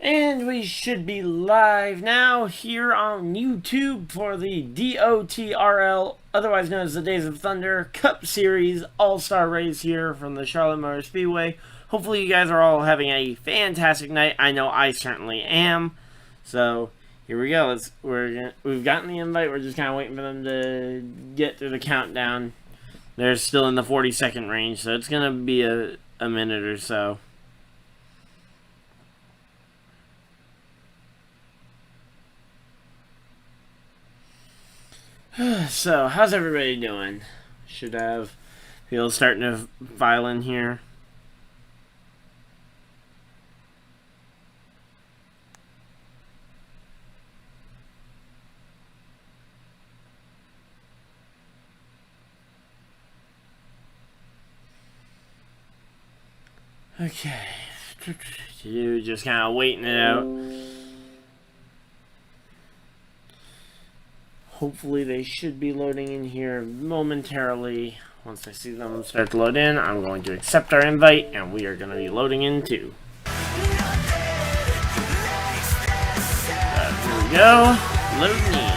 And we should be live now here on YouTube for the DoTRL, otherwise known as the Days of Thunder Cup Series All-Star Race here from the Charlotte Motor Speedway. Hopefully you guys are all having a fantastic night. I know I certainly am. So here we go. We've gotten the invite. We're just kind of waiting for them to get through the countdown. They're still in the 40-second range, so it's going to be a minute or so. So, how's everybody doing? Should have people starting to file in here. Okay. Just kind of waiting it out. Hopefully they should be loading in here momentarily. Once I see them start to load in, I'm going to accept our invite, and we are going to be loading in too. Here we go. Loading in.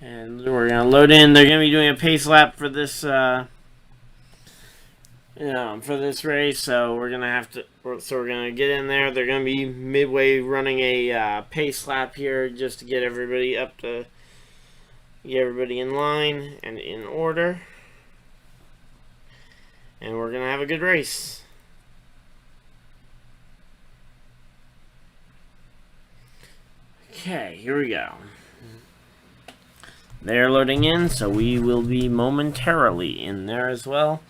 And we're gonna load in. They're gonna be doing a pace lap for this, for this race. So we're gonna have to. So we're gonna get in there. They're gonna be midway running a pace lap here, just to get everybody in line and in order. And we're gonna have a good race. Okay, here we go. They're loading in, so we will be momentarily in there as well.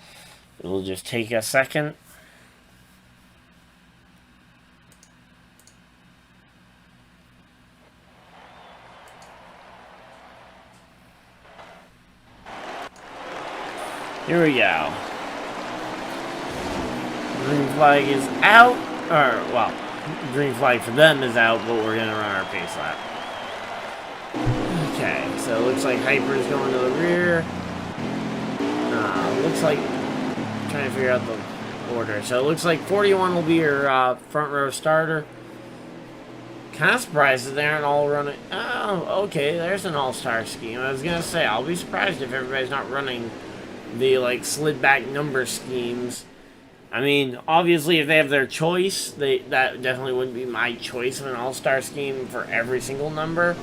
It will just take a second. Here we go. Green flag is out. Or, well, green flag for them is out, but we're going to run our pace lap. Okay, so it looks like Hyper's going to the rear. Looks like, I'm trying to figure out the order. So it looks like 41 will be your front row starter. Kind of surprised that they aren't all running. Oh, okay, there's an all-star scheme. I was going to say, I'll be surprised if everybody's not running the, like, slid back number schemes. I mean, obviously, if they have their choice, that definitely wouldn't be my choice of an all-star scheme for every single number.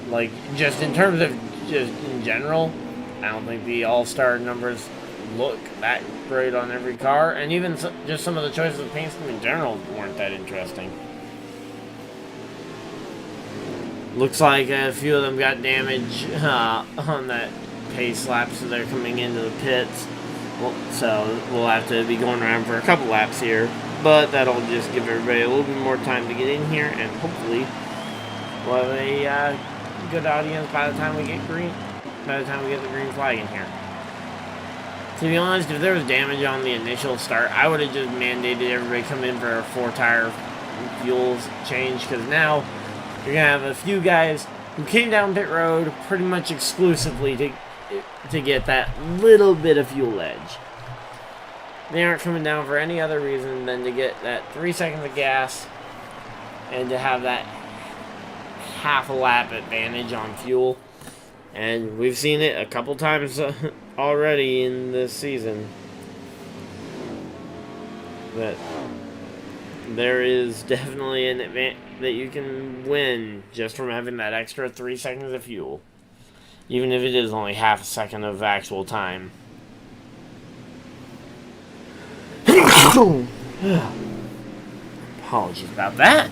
Like, just in terms of, just in general, I don't think the all-star numbers look that great on every car. And even just some of the choices of paint scheme in general weren't that interesting. Looks like a few of them got damage on that pace lap, so they're coming into the pits. Well, so we'll have to be going around for a couple laps here. But that'll just give everybody a little bit more time to get in here, and hopefully we'll have a good audience by the time we get the green flag in here. To be honest, if there was damage on the initial start, I would have just mandated everybody come in for a 4-tire fuel change, because now you're gonna have a few guys who came down pit road pretty much exclusively to get that little bit of fuel edge. They aren't coming down for any other reason than to get that 3 seconds of gas and to have that half a lap advantage on fuel. And we've seen it a couple times already in this season, that there is definitely an advantage that you can win just from having that extra 3 seconds of fuel, even if it is only half a second of actual time. Apologies about that.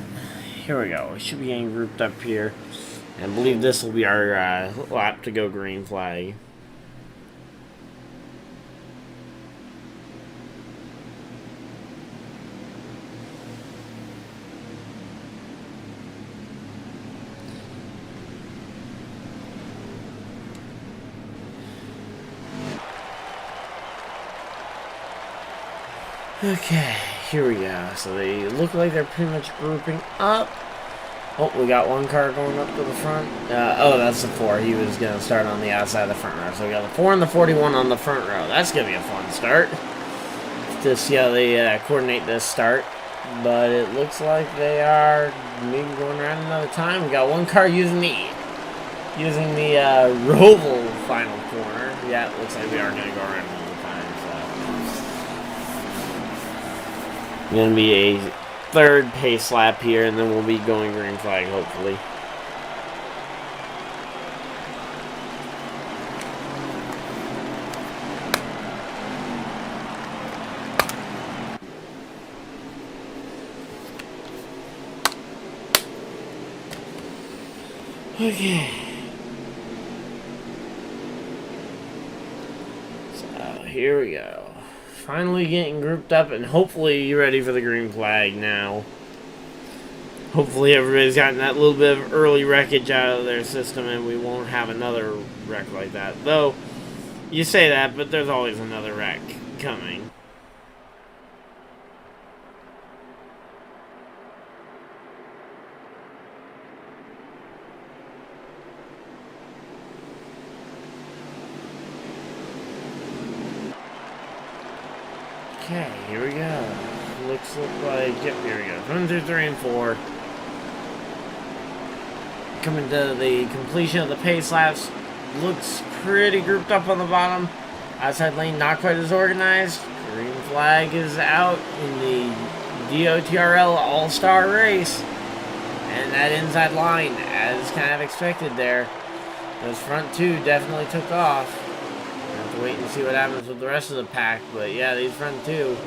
Here we go. We should be getting grouped up here. And I believe this will be our lap to go green flag. Okay, here we go. So they look like they're pretty much grouping up. Oh, we got one car going up to the front. Oh, that's the 4. He was going to start on the outside of the front row. So we got the 4 and the 41 on the front row. That's going to be a fun start. To see how they coordinate this start. But it looks like they are maybe going around another time. We got one car using the Roval final corner. Yeah, it looks like we are going to go around another time. So going to be a third pace lap here, and then we'll be going green flag, hopefully. Okay. So here we go. Finally getting grouped up, and hopefully you're ready for the green flag now. Hopefully everybody's gotten that little bit of early wreckage out of their system, and we won't have another wreck like that. Though, you say that, but there's always another wreck coming. Okay, here we go. Look like, yep, here we go. 1, 2, 3, and 4. Coming to the completion of the pace laps. Looks pretty grouped up on the bottom. Outside lane not quite as organized. Green flag is out in the DoTRL All-Star race. And that inside line, as kind of expected there. Those front 2 definitely took off. Have to wait and see what happens with the rest of the pack, but yeah, these front 2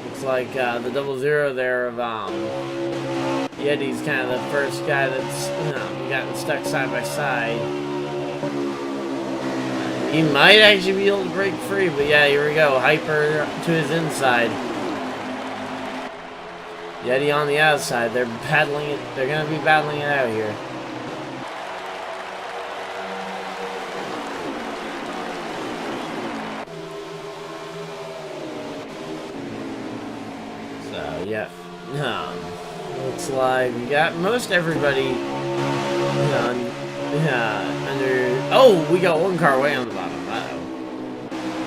looks like the 00 there of Yeti's kind of the first guy that's gotten stuck side by side. He might actually be able to break free, but yeah, here we go. Hyper to his inside. Yeti on the outside. They're battling it. They're gonna be battling it out here. Yeah, looks like we got most everybody under. Oh, we got one car way on the bottom. Uh-oh.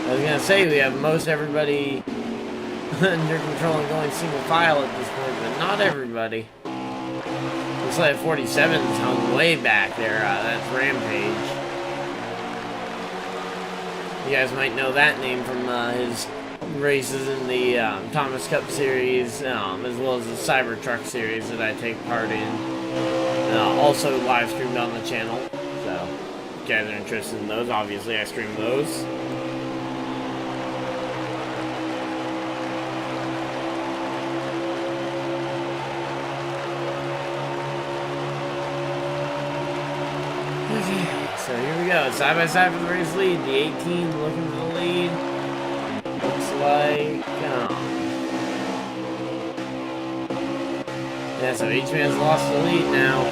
I was gonna say we have most everybody under control and going single file at this point, but not everybody. Looks like 47's hung way back there. That's Rampage. You guys might know that name from his races in the Thomas Cup series, as well as the Cybertruck series that I take part in. Also live streamed on the channel, so if you guys are interested in those, obviously I stream those. Okay, so here we go, side by side for the race lead. The 18 looking for the lead. Looks like, yeah, so each man's lost the lead now.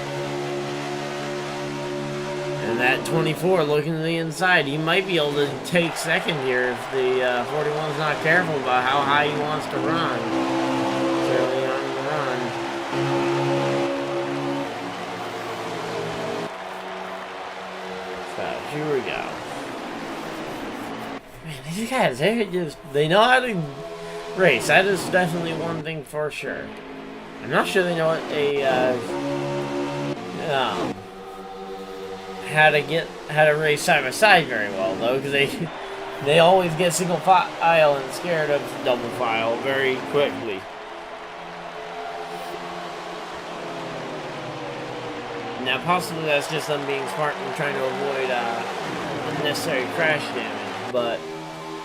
And that 24 looking to the inside. He might be able to take second here if the 41's not careful about how high he wants to run. It's early on in the run. So, here we go. Man, these guys, they know how to race. That is definitely one thing for sure. I'm not sure they know what how to race side by side very well though, because they always get single file and scared of double file very quickly. Now possibly that's just them being smart and trying to avoid unnecessary crash damage, but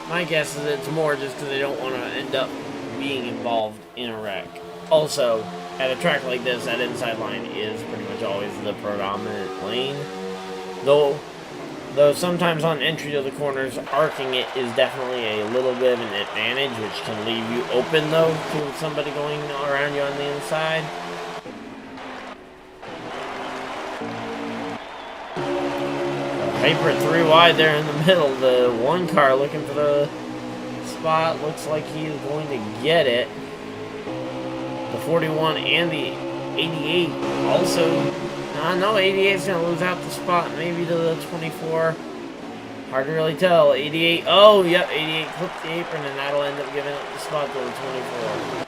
my guess is it's more just because they don't want to end up being involved in a wreck. Also, at a track like this, that inside line is pretty much always the predominant lane. Though sometimes on entry to the corners, arcing it is definitely a little bit of an advantage, which can leave you open, though, to somebody going around you on the inside. Paper 3 wide there in the middle. The one car looking for the spot. Looks like he is going to get it. The 41 and the 88 also. No, 88 is going to lose out the spot. Maybe to the 24. Hard to really tell. 88. Oh, yep. 88 clipped the apron, and that'll end up giving up the spot to the 24.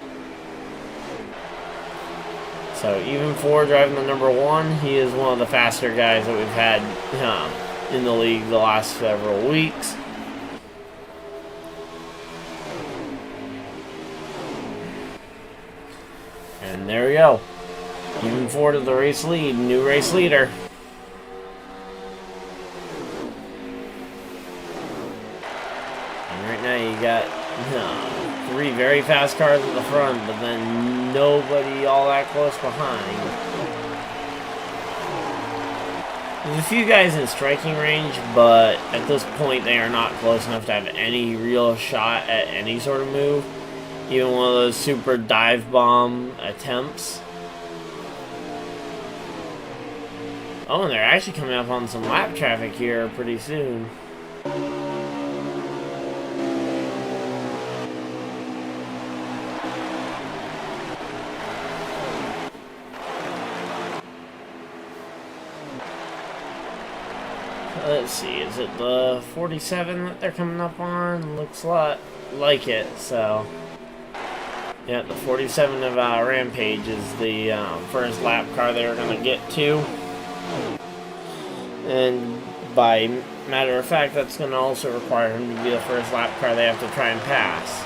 So even for driving the number 1, he is one of the faster guys that we've had in the league the last several weeks. And there we go. Even 4 to the race lead. New race leader. And right now you got 3 very fast cars at the front, but then nobody all that close behind. There's a few guys in striking range, but at this point they are not close enough to have any real shot at any sort of move. Even one of those super dive bomb attempts. Oh, and they're actually coming up on some lap traffic here pretty soon. Let's see, is it the 47 that they're coming up on? Looks like it, so... Yeah, the 47 of Rampage is the first lap car they're going to get to. And by matter of fact, that's going to also require him to be the first lap car they have to try and pass.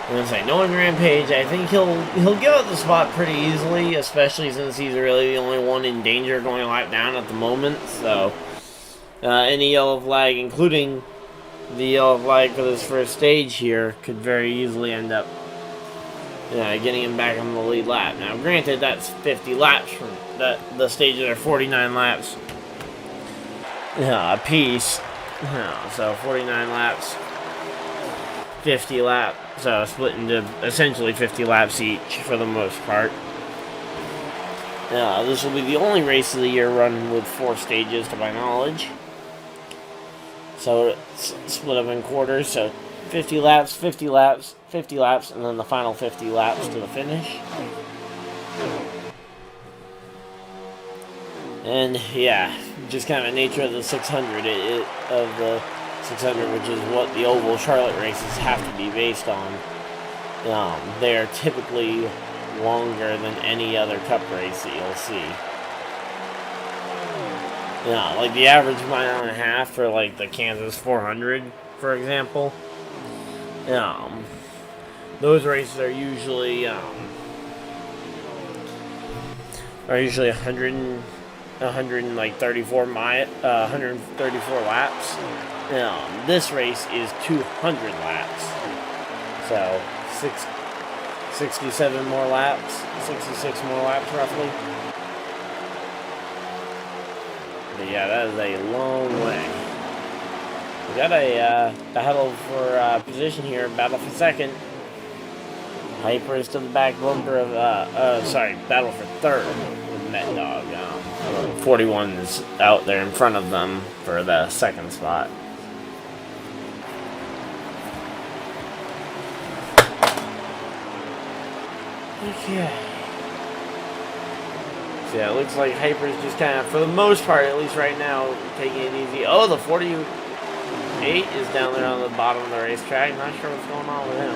I'm going to say, knowing Rampage, I think he'll give up the spot pretty easily, especially since he's really the only one in danger going a lap down at the moment. So, any yellow flag, including the yellow flag for this first stage here, could very easily end up getting him back on the lead lap. Now, granted, that's 50 laps from the stages are 49 laps a piece. So 49 laps, 50 laps. So split into essentially 50 laps each for the most part. This will be the only race of the year run with 4 stages to my knowledge. So it's split up in quarters, so 50 laps, 50 laps, 50 laps, and then the final 50 laps to the finish. And yeah, just kind of nature of the 600, of the 600, which is what the oval Charlotte races have to be based on. They are typically longer than any other cup race that you'll see. Like the average mile and a half for like the Kansas 400, for example. Those races are usually 134 laps. This race is 200 laps. So 67 more laps, 66 more laps roughly. But yeah, that is a long way. We got a battle for position here, battle for second. Hyper is to the back bumper of, battle for third with Met Dog. 41 is out there in front of them for the second spot. Okay. So yeah, it looks like Hyper's just kind of, for the most part, at least right now, taking it easy. Oh, the 48 is down there on the bottom of the racetrack. Not sure what's going on with him.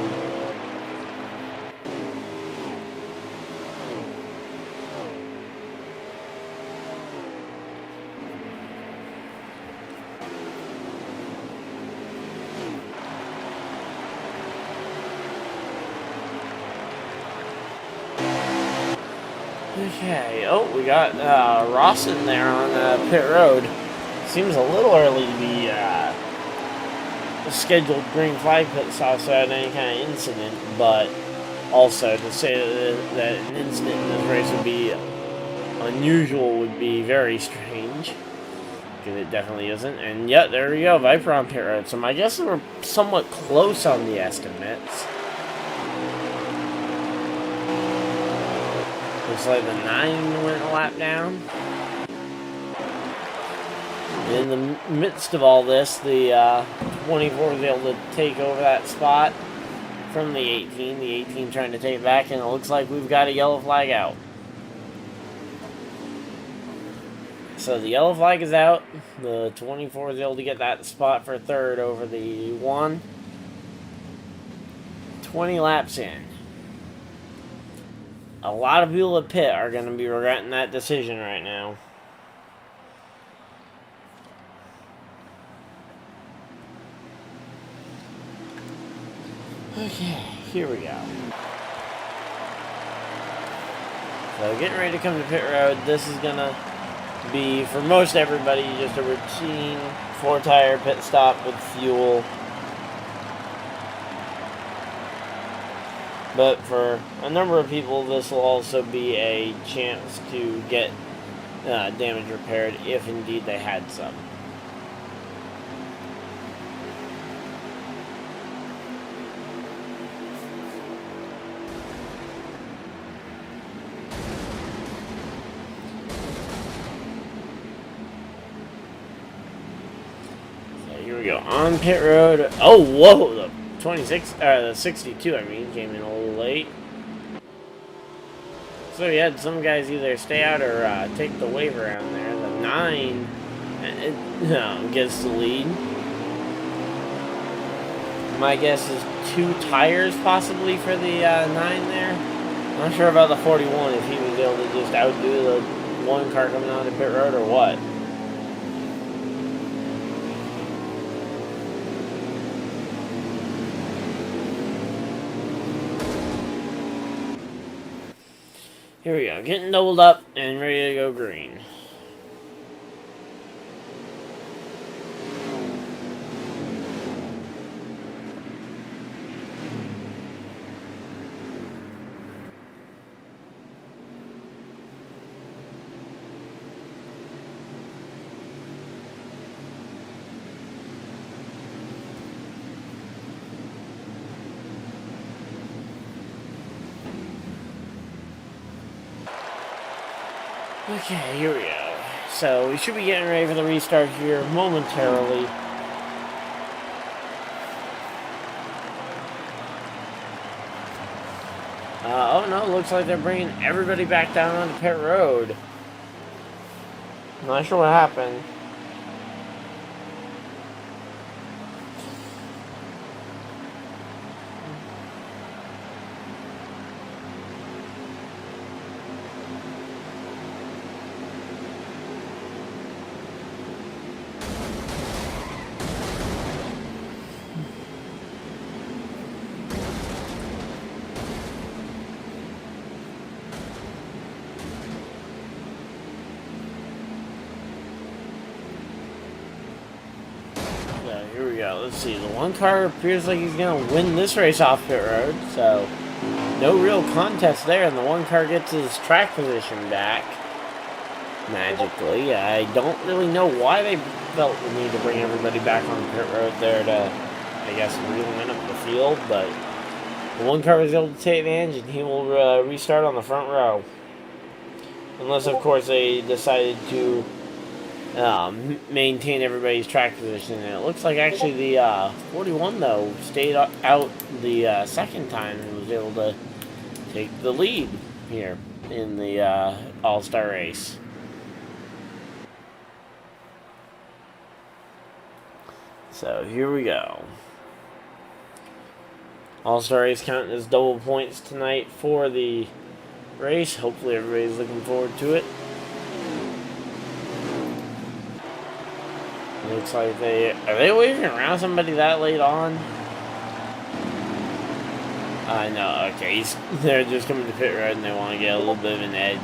Okay, oh, we got Rawson there on pit road. Seems a little early to be a scheduled green flag pit stop without any kind of incident, but also to say that an incident in this race would be unusual would be very strange, because it definitely isn't. And yet, there we go, Viper on pit road. So my guesses were somewhat close on the estimates. Looks like the 9 went a lap down. In the midst of all this, the 24 was able to take over that spot from the 18. The 18 trying to take it back, and it looks like we've got a yellow flag out. So the yellow flag is out. The 24 is able to get that spot for third over the 1. 20 laps in. A lot of people at pit are going to be regretting that decision right now. Okay, here we go. So getting ready to come to pit road. This is going to be, for most everybody, just a routine 4-tire pit stop with fuel. But for a number of people, this will also be a chance to get damage repaired if indeed they had some. Here we go, on pit road. Oh, whoa, the 62, I mean, came in a little late. So you had some guys either stay out or take the wave around there. The 9 gets the lead. My guess is 2 tires possibly for the 9 there. Not sure about the 41, if he was able to just outdo the 1 car coming onto pit road or what. Here we go, getting doubled up and ready to go green. Okay, here we go. So we should be getting ready for the restart here momentarily. Oh no, looks like they're bringing everybody back down onto pit road. I'm not sure what happened. Here we go. Let's see. The 1 car appears like he's going to win this race off pit road. So, no real contest there. And the 1 car gets his track position back. Magically. I don't really know why they felt the need to bring everybody back on pit road there to, I guess, reline up the field. But the 1 car was able to take advantage and he will restart on the front row. Unless, of course, they decided to maintain everybody's track position. And it looks like actually the 41 though stayed out the second time and was able to take the lead here in the All-Star race. So here we go. All-Star race counting as double points tonight for the race. Hopefully everybody's looking forward to it. Looks like are they waving around somebody that late on? I know, okay, they're just coming to pit road and they want to get a little bit of an edge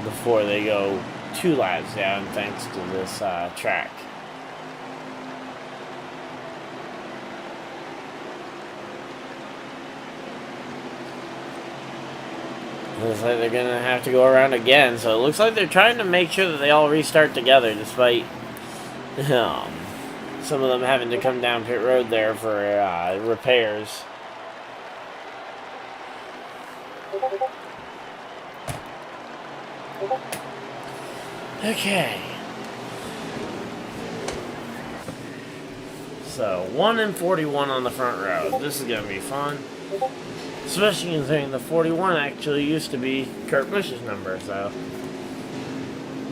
before they go 2 laps down thanks to this track. Looks like they're going to have to go around again, so it looks like they're trying to make sure that they all restart together despite some of them having to come down pit road there for repairs. Okay. So 1 and 41 on the front row. This is gonna be fun, especially considering the 41 actually used to be Kurt Busch's number. So,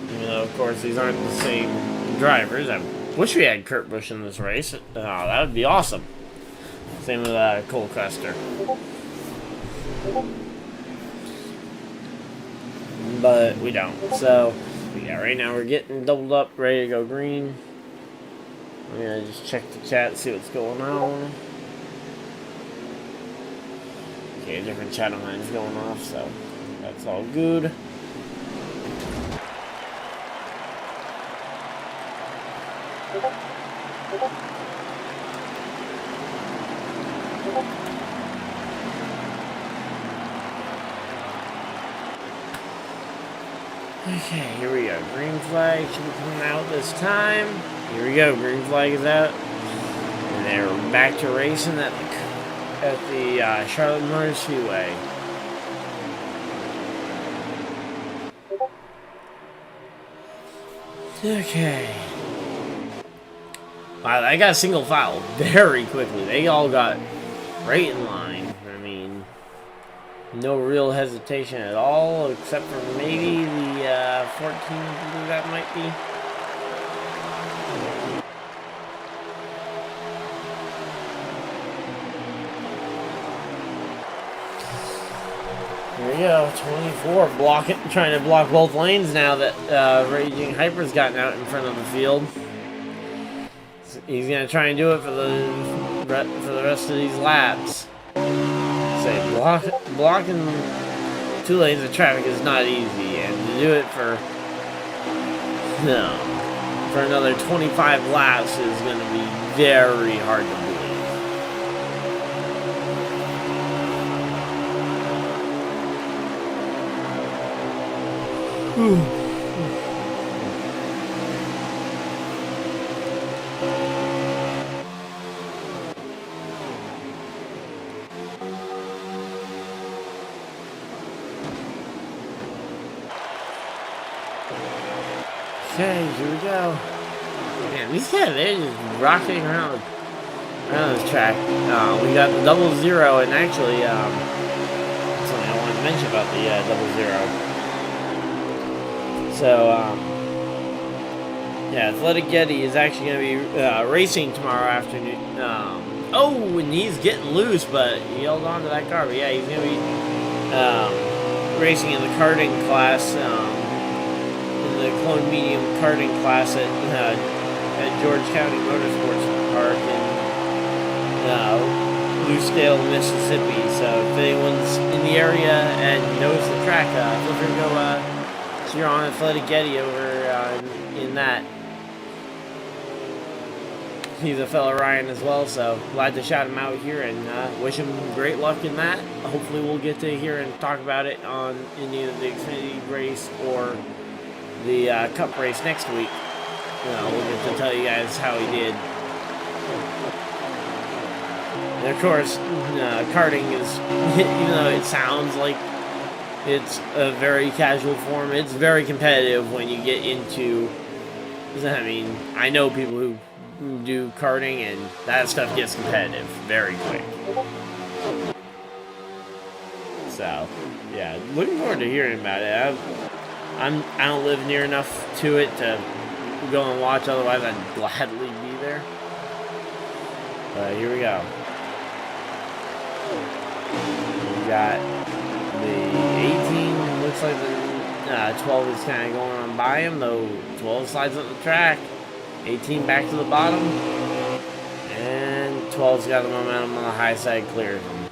even though of course these aren't the same drivers, I wish we had Kurt Busch in this race. That would be awesome. Same with Cole Custer. But we don't. So, yeah, right now we're getting doubled up, ready to go green. I'm gonna just check the chat, see what's going on. Okay, a different chat of mine is going off, so that's all good. Okay, here we go. Green flag should be coming out this time. Here we go. Green flag is out. And they're back to racing at the Charlotte Motor Speedway. Okay. Wow, I got a single file very quickly. They all got right in line. I mean, no real hesitation at all, except for maybe the 14, I believe that might be. Here we go, 24, trying to block both lanes now that Raging Hyper's gotten out in front of the field. He's gonna try and do it for the rest of these laps. Say blocking 2 lanes of traffic is not easy, and to do it for another 25 laps is gonna be very hard to believe. Okay, here we go. Man, these guys, they're just rocketing around this track. We got the 00, and actually, that's something I wanted to mention about the 00. So, yeah, Athletic Getty is actually going to be racing tomorrow afternoon. Oh, and he's getting loose, but he held on to that car. But yeah, he's going to be racing in the karting class, in the clone medium karting class at George County Motorsports Park in Lucedale, Mississippi. So if anyone's in the area and knows the track, feel free to go cheer on Athletic Getty over in that. He's a fellow Ryan as well, so glad to shout him out here and wish him great luck in that. Hopefully we'll get to hear and talk about it in either the Xfinity race or the Cup race next week. We'll get to tell you guys how he did. And of course, karting is, even though it sounds like it's a very casual form, it's very competitive when you get into, I mean, I know people who do karting and that stuff gets competitive very quick. So, yeah, looking forward to hearing about it. I don't live near enough to it to go and watch, otherwise I'd gladly be there. But here we go. We got the 18, looks like the 12 is kind of going on by him, though 12 slides up the track. 18 back to the bottom, and 12's got the momentum on the high side, clears him.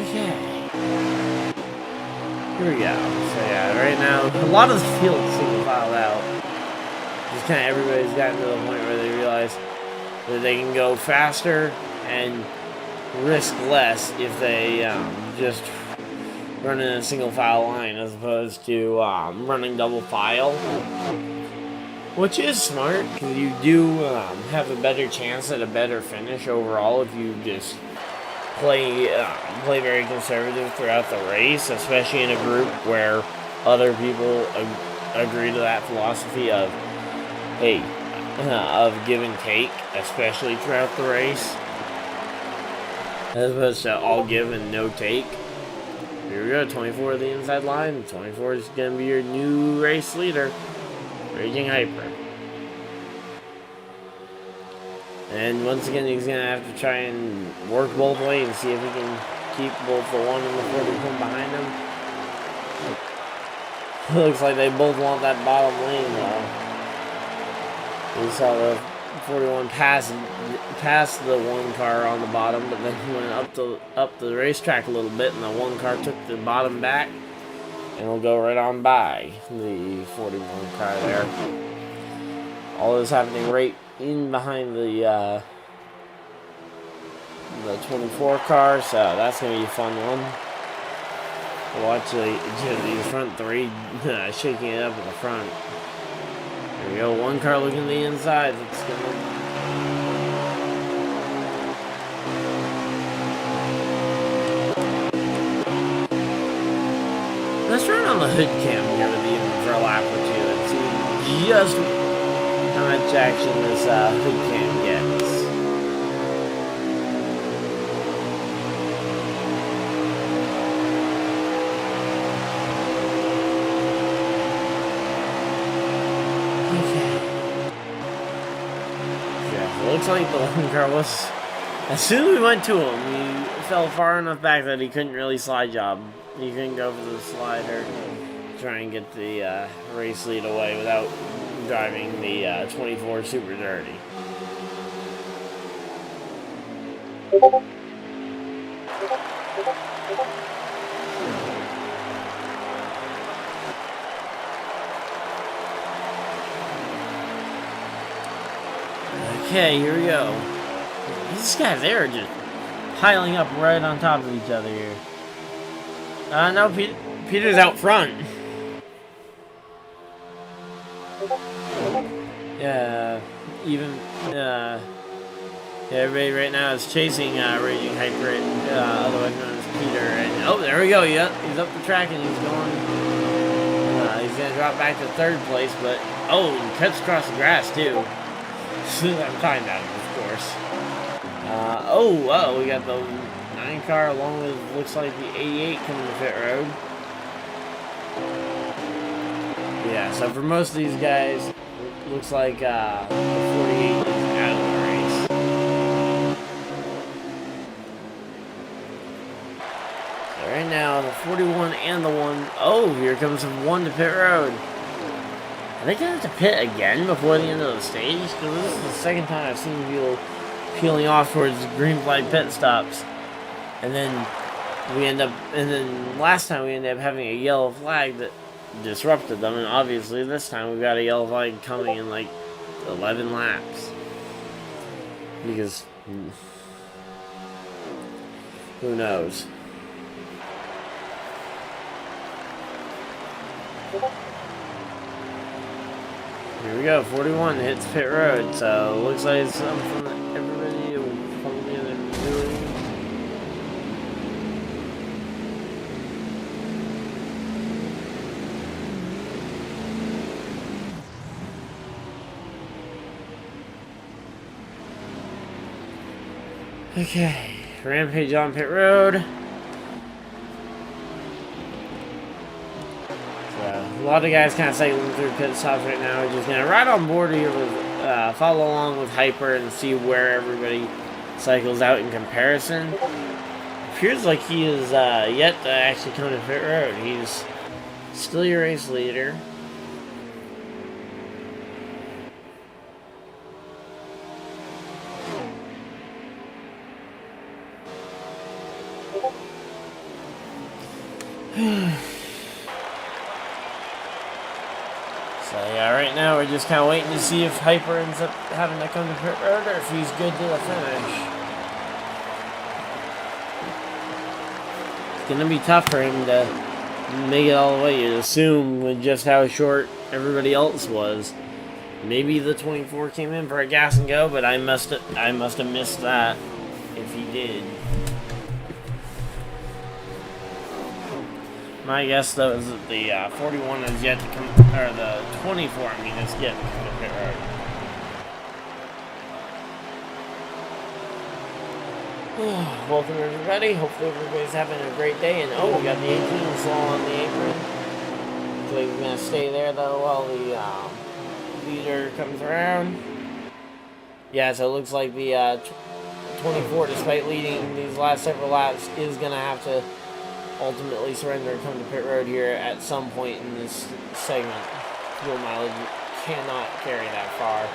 Okay. Here we go. So yeah, right now, a lot of the field is single filed out. Just kind of everybody's gotten to the point where they realize that they can go faster and risk less if they just running a single file line as opposed to running double file, which is smart because you do have a better chance at a better finish overall if you just play very conservative throughout the race, especially in a group where other people agree to that philosophy of, hey, of give and take, especially throughout the race, as opposed to all give and no take. Here we go, 24 of the inside line. 24 is going to be your new race leader, Raging Hyper. And once again, he's going to have to try and work both ways and see if he can keep both the 1 and the 41 behind him. Looks like they both want that bottom lane, though. We saw the 41 pass the 1 car on the bottom, but then he went up the racetrack a little bit, and the 1 car took the bottom back, and will go right on by the 41 car there. All this happening right in behind the 24 car, so that's going to be a fun one. Watch the front 3 shaking it up at the front. There we go, 1 car looking at the inside. It's gonna... Let's run on the hood cam here for a lap or 2 and see just how much action this hood cam gets. Looks like the 1 car was, as soon as we went to him, he fell far enough back that he couldn't really slide job. He couldn't go for the slider to try and get the race lead away without driving the 24 super dirty. Okay, here we go. These guys, they're just piling up right on top of each other here. No, Peter's out front. Yeah, everybody right now is chasing Raging Hyper, otherwise known as Peter. And oh, there we go. Yep, he's up the track and he's going. He's gonna drop back to 3rd place, but oh, he cuts across the grass too. I'm timed out of course. We got the 9 car along with, looks like the 88 coming to pit road. Yeah, so for most of these guys, looks like the 48 is out of the race. So right now, the 41 and the 1, oh, here comes the 1 to pit road. Are they going to have to pit again before the end of the stage? Because this is the second time I've seen people peeling off towards green flag pit stops. And then last time we ended up having a yellow flag that disrupted them. And obviously this time we've got a yellow flag coming in like 11 laps. Because, who knows? Here we go, 41 hits pit road, so looks like it's something that everybody will probably end up doing. Okay, Rampage on pit road. A lot of guys kind of cycling through pit stops right now. We're just going to ride on board here with, follow along with Hyper and see where everybody cycles out in comparison. It appears like he is yet to actually come to pit road. He's still your race leader. So yeah, right now we're just kind of waiting to see if Hyper ends up having to come to pit road or if he's good to the finish. It's going to be tough for him to make it all the way, you'd assume, with just how short everybody else was. Maybe the 24 came in for a gas and go, but I must have missed that if he did. My guess though is that the 41 is yet to come, or the 24, I mean, is yet to come to pit road. Welcome everybody. Hopefully everybody's having a great day. And oh, we got the 18 still on the apron. Hopefully we're gonna stay there though while the leader comes around. Yeah, so it looks like the 24, despite leading these last several laps, is gonna have to ultimately surrender and come to pit road here at some point in this segment. Fuel mileage cannot carry that far.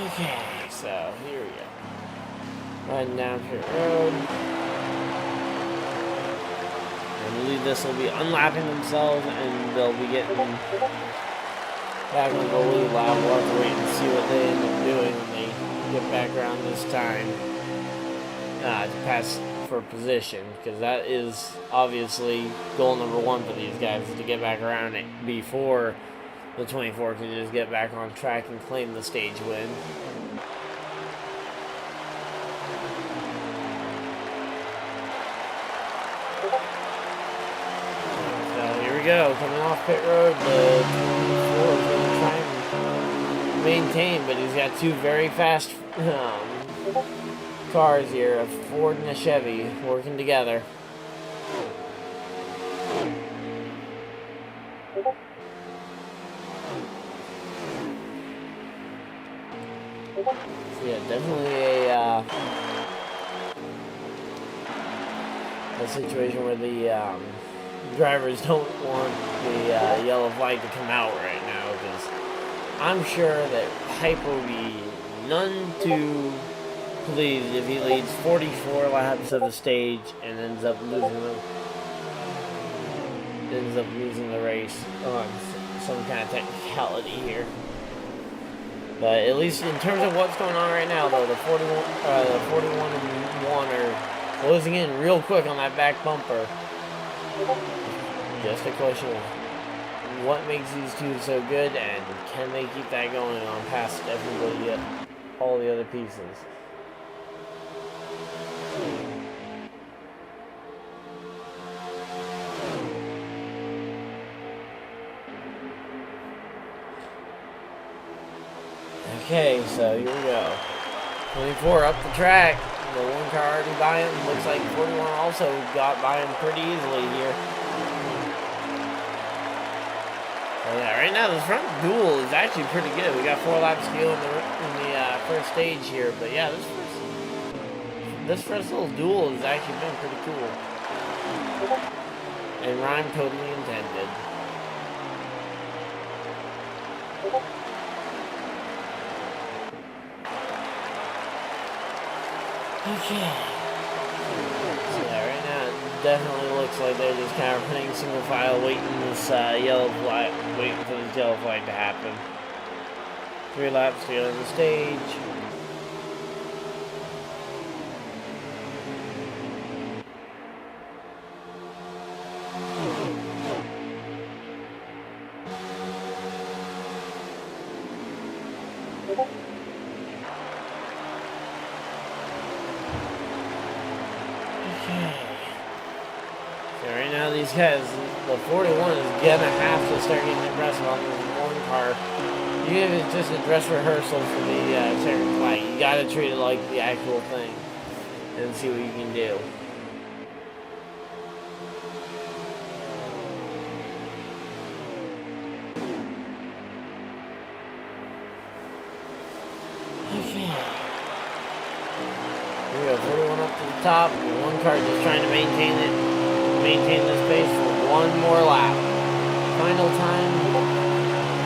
Okay, so here we go. Riding down pit road. I believe this will be unlapping themselves and they'll be getting back on the lead lap. We'll have to wait and see what they end up doing when they get back around this time to pass for position, because that is obviously goal number one for these guys, is to get back around it before the 24 can just get back on track and claim the stage win. So here we go, coming off pit road, the 24 is going to try and maintain, but he's got two very fast cars here, a Ford and a Chevy, working together. So yeah, definitely a situation where the drivers don't want the yellow flag to come out right now, because I'm sure that Hype will be none too pleased if he leads 44 laps of the stage and ends up losing the race on some kind of technicality here. But at least in terms of what's going on right now, though, the 41 and 1 are closing in real quick on that back bumper. Just a question of what makes these two so good, and can they keep that going on past everybody, all the other pieces. Okay, so here we go. 24 up the track. The one car already by him. Looks like 41 also got by him pretty easily here. Oh yeah, right now the front duel is actually pretty good. We got 4 laps to go in the first stage here, but yeah, this first little duel has actually been pretty cool. And rhyme totally intended. Okay. So yeah, right now it definitely looks like they're just kind of running single file, waiting for this yellow flag to happen. 3 laps to go on the stage. So right now these guys, the 41 is gonna have to start getting aggressive on this one car. Even if it's just a dress rehearsal for the checkered flag, you gotta treat it like the actual thing and see what you can do. Okay. Here we go, 41 up to the top. One car just trying to maintain this pace for one more lap. Final time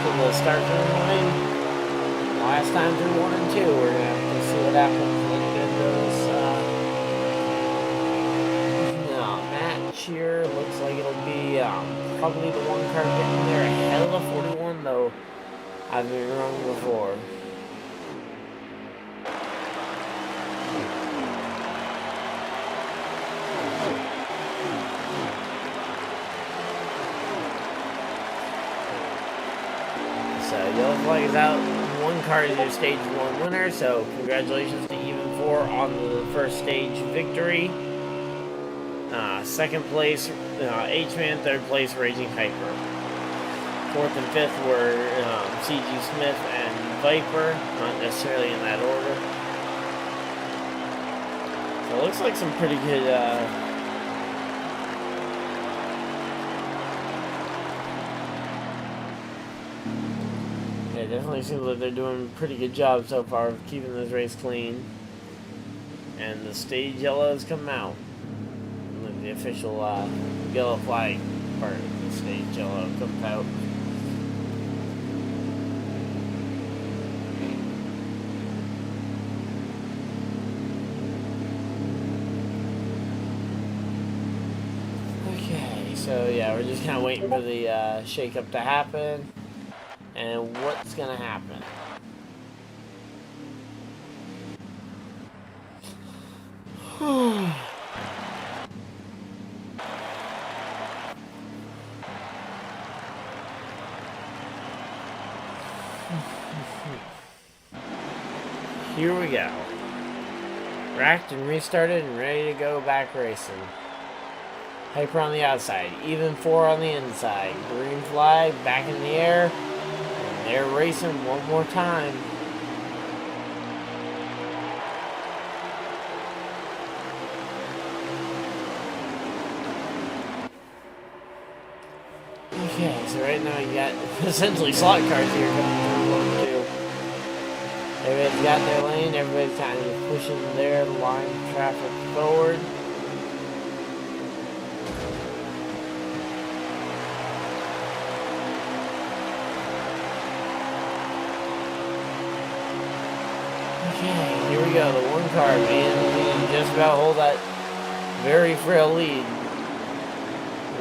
for the start turn line. Last time through 1 and 2. We're gonna have to see what happens in this match here. Looks like it'll be probably the one car getting there ahead of the 41, though I've been wrong before. So yellow flag is out. One car is your stage 1 winner, so congratulations to even 4 on the first stage victory. Second place, H-Man. Third place, Raging Hyper. Fourth and fifth were CG Smith and Viper, not necessarily in that order. So it looks like some pretty good yeah, it definitely seems like they're doing a pretty good job so far of keeping this race clean. And the stage yellows come out. The official yellow flag part of the stage yellow comes out. Okay, so yeah, we're just kind of waiting for the shake-up to happen. And what's gonna happen? Here we go. Racked and restarted and ready to go back racing. Hyper on the outside, even 4 on the inside. Green flag back in the air. And they're racing one more time. Okay, so right now you got essentially slot cars here coming through 1, 2. Everybody's got their lane, everybody's kind of pushing their line of traffic forward. Okay, here we go, the one car man just about hold that very frail lead.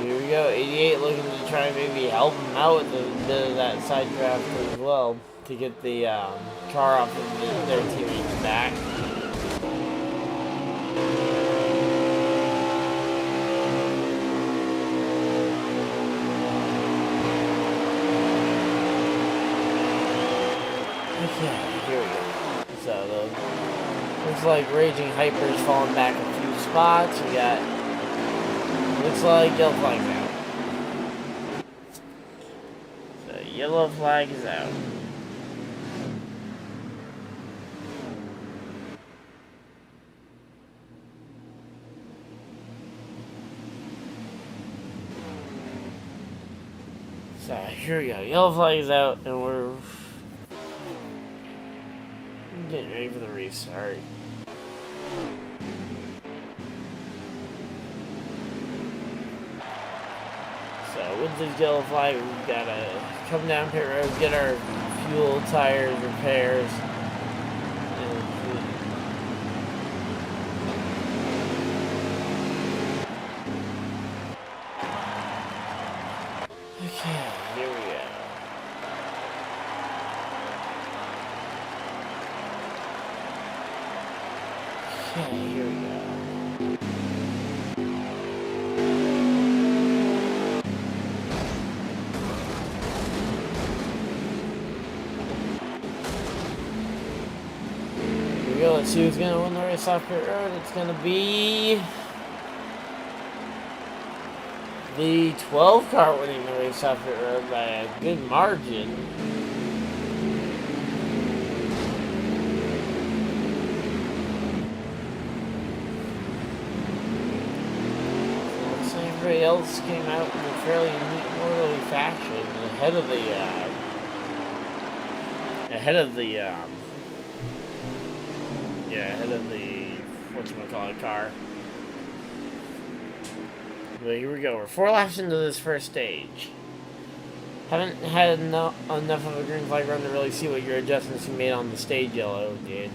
Here we go, 88 looking to try and maybe help him out with a bit of that side traffic as well to get the car off of their teammates back. Okay, here we go. So looks like Raging Hyper's falling back a few spots. We got looks like yellow flag's out. So yellow flag is out. So here we go. Yellow flag is out, and we're getting ready for the restart. So with this yellow flag, we've got to come down pit road, get our fuel, tires, repairs. Okay, here we go. Okay, here we go. Here we go, let's see who's gonna win the race off pit road. It's gonna be the 12 car winning the race off pit road by a good margin. Everybody else came out in a fairly neat, orderly fashion ahead of the whatchamacallit car. But here we go. We're 4 laps into this first stage. Haven't had enough of a green flag run to really see what your adjustments you made on the stage yellow did.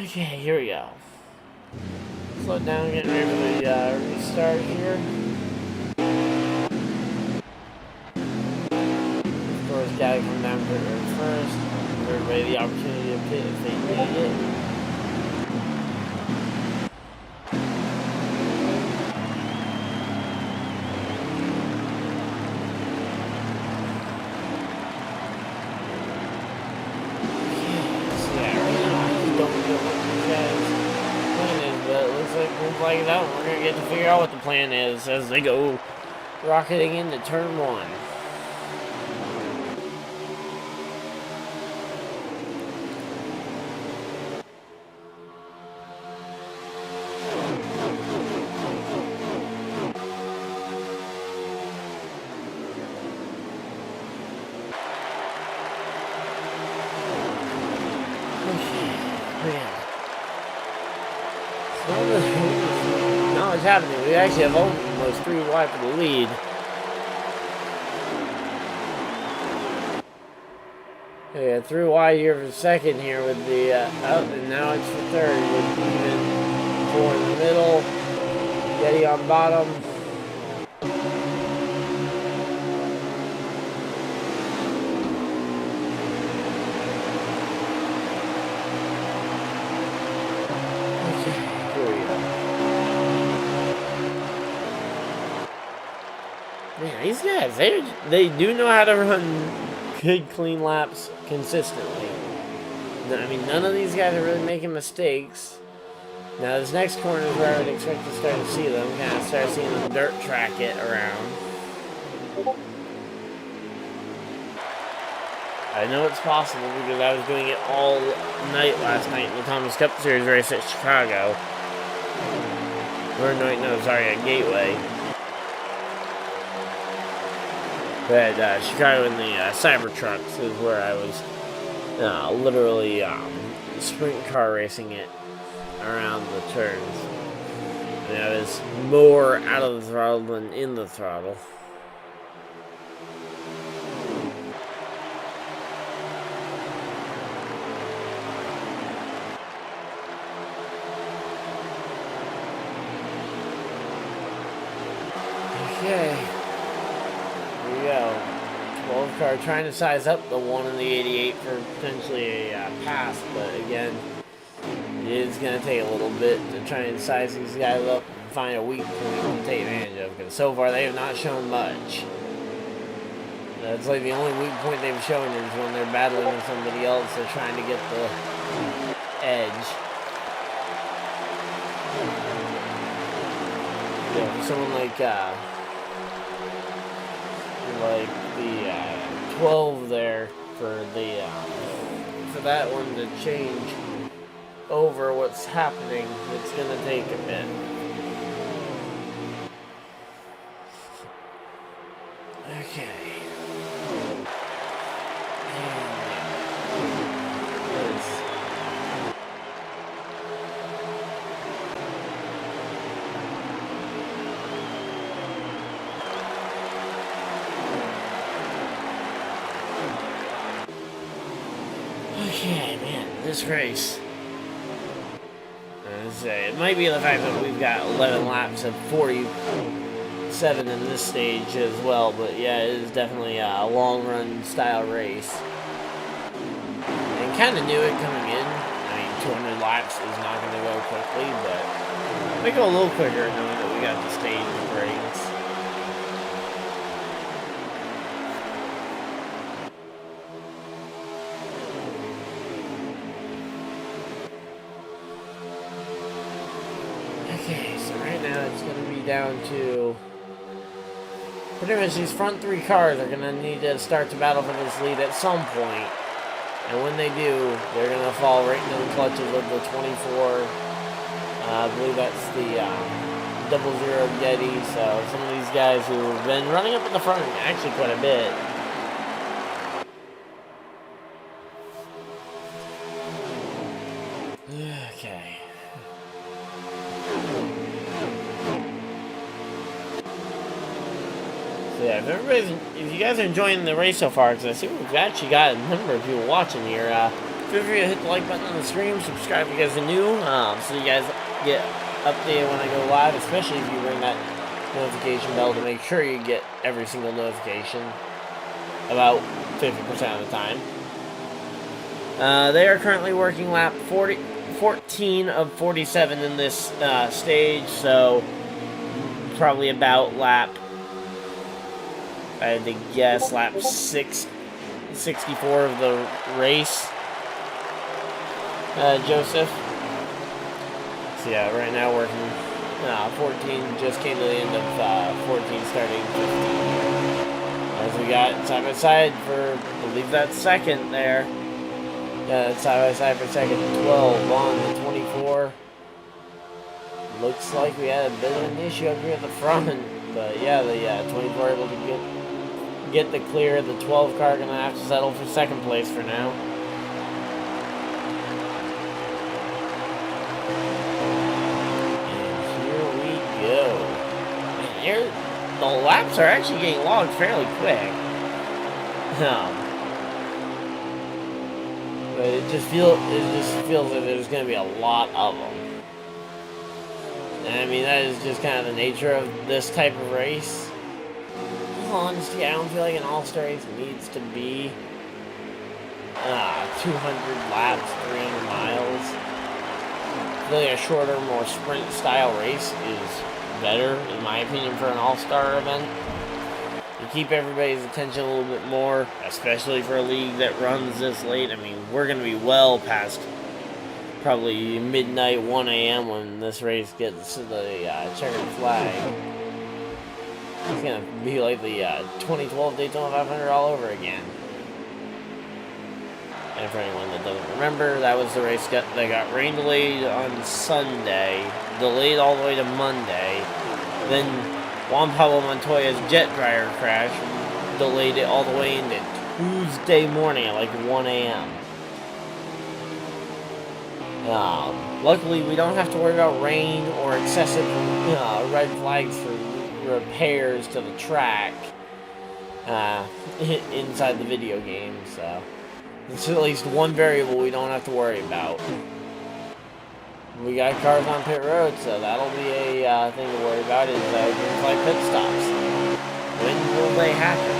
Okay, here we go. Slow down, getting ready for the restart here. Of course, gotta come down pit road first. Give everybody the opportunity to pit if they need it. looks like green flag is out. We're going to get to figure out what the plan is as they go rocketing into turn 1. Not what's happening. We actually have almost 3 wide for the lead. Yeah, 3 wide here for second here with the and now it's for third with even 4 in the middle. Yeti on bottom. Man, these guys, they do know how to run good, clean laps consistently. I mean, none of these guys are really making mistakes. Now, this next corner is where I would expect to start to see them. Kind of start seeing them dirt track it around. I know it's possible because I was doing it all night last night in the Thomas Cup Series race at Chicago. Or no, sorry, at Gateway. But Chicago in the Cybertrucks is where I was literally sprint car racing it around the turns. And I was more out of the throttle than in the throttle. Okay. Go. 12 car trying to size up the 1 in the 88 for potentially a pass, but again, it is going to take a little bit to try and size these guys up and find a weak point to take advantage of, because so far they have not shown much. That's like the only weak point they've shown is when they're battling with somebody else. They're trying to get the edge. Yeah, for someone like the 12 there for the for that one to change over what's happening, it's gonna take a bit. Okay. Okay, man, this race. It might be the fact that we've got 11 laps of 47 in this stage as well, but yeah, it is definitely a long run style race. And kind of knew it coming in. I mean, 200 laps is not going to go quickly, but we go a little quicker knowing that we got the stage and brakes. Okay, so right now it's going to be down to pretty much these front 3 cars are going to need to start to battle for this lead at some point. And when they do, they're going to fall right into the clutches of the 24. I believe that's the 00 Yeti. So some of these guys who have been running up in the front actually quite a bit. Okay. So yeah, if you guys are enjoying the race so far, because I see we've actually got a number of people watching here, feel free to hit the like button on the stream, subscribe if you guys are new, so you guys get updated when I go live, especially if you ring that notification bell to make sure you get every single notification about 50% of the time. They are currently working lap 14 of 47 in this stage, so probably about lap, I had to guess, lap 64 of the race, Joseph. So So yeah, right now working 14, just came to the end of 14, starting 15. As we got side by side for, I believe that's second there. Yeah, that's side by side for second. 12 on the 24. Looks like we had a bit of an issue up here at the front, but yeah, the 24 able to get the clear. The 12 car gonna have to settle for second place for now. And here we go. And here, the laps are actually getting logged fairly quick. But it just feels like there's gonna be a lot of them. And I mean, that is just kind of the nature of this type of race. In all honesty, I don't feel like an all-star race needs to be 200 laps, 300 miles. I feel like a shorter, more sprint-style race is better, in my opinion, for an all-star event. You keep everybody's attention a little bit more, especially for a league that runs this late. I mean, we're going to be well past probably midnight, 1 a.m. when this race gets to the checkered flag. It's going to be like the 2012 Daytona 500 all over again. And for anyone that doesn't remember, that was the race that got rain delayed on Sunday, delayed all the way to Monday. Then Juan Pablo Montoya's jet dryer crash delayed it all the way into Tuesday morning at like 1 a.m. Luckily, we don't have to worry about rain or excessive red flags for repairs to the track inside the video game, so it's at least one variable we don't have to worry about. We got cars on pit road, so that'll be a thing to worry about, is green flag pit stops. When will they happen?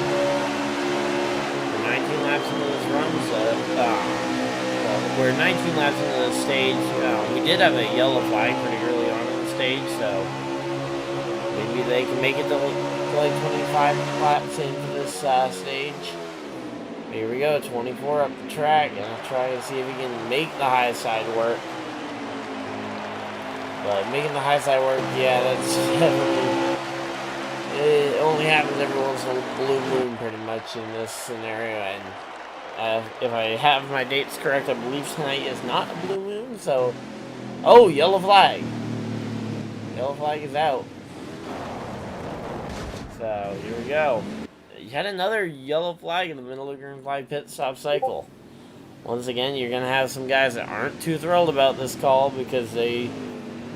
We're 19 laps into this run, so we're 19 laps into the stage. We did have a yellow flag pretty early on in the stage, so maybe they can make it to like 25 laps into this stage. Here we go, 24 up the track, and I'll try to see if we can make the high side work. But making the high side work, yeah, that's it only happens every once in a blue moon pretty much in this scenario, and if I have my dates correct, I believe tonight is not a blue moon, so... Oh, yellow flag! Yellow flag is out. So, here we go. You had another yellow flag in the middle of the green flag pit stop cycle. Once again, you're going to have some guys that aren't too thrilled about this call, because they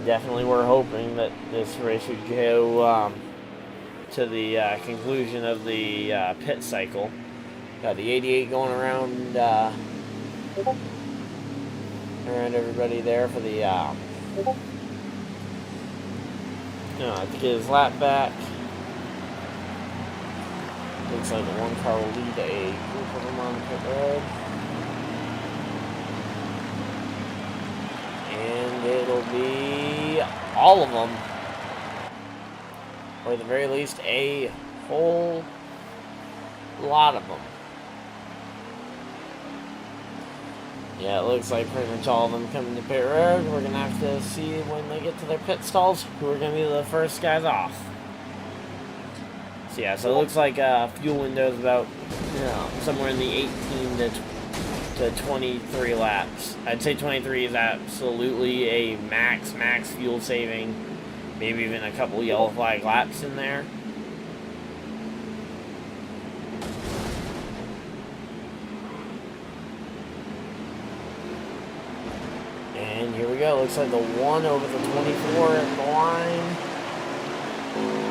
definitely were hoping that this race would go to the conclusion of the pit cycle. Got the 88 going around everybody there for the to get his lap back. Looks like the one car will lead a group of them on the pit road. And it'll be all of them. Or at the very least, a whole lot of them. Yeah, it looks like pretty much all of them coming to pit road. We're going to have to see when they get to their pit stalls who are going to be the first guys off. So yeah, so it looks like fuel window is about somewhere in the 18 to 23 laps. I'd say 23 is absolutely a max fuel saving. Maybe even a couple yellow flag laps in there. And here we go. Looks like the 1 over the 24 at the line.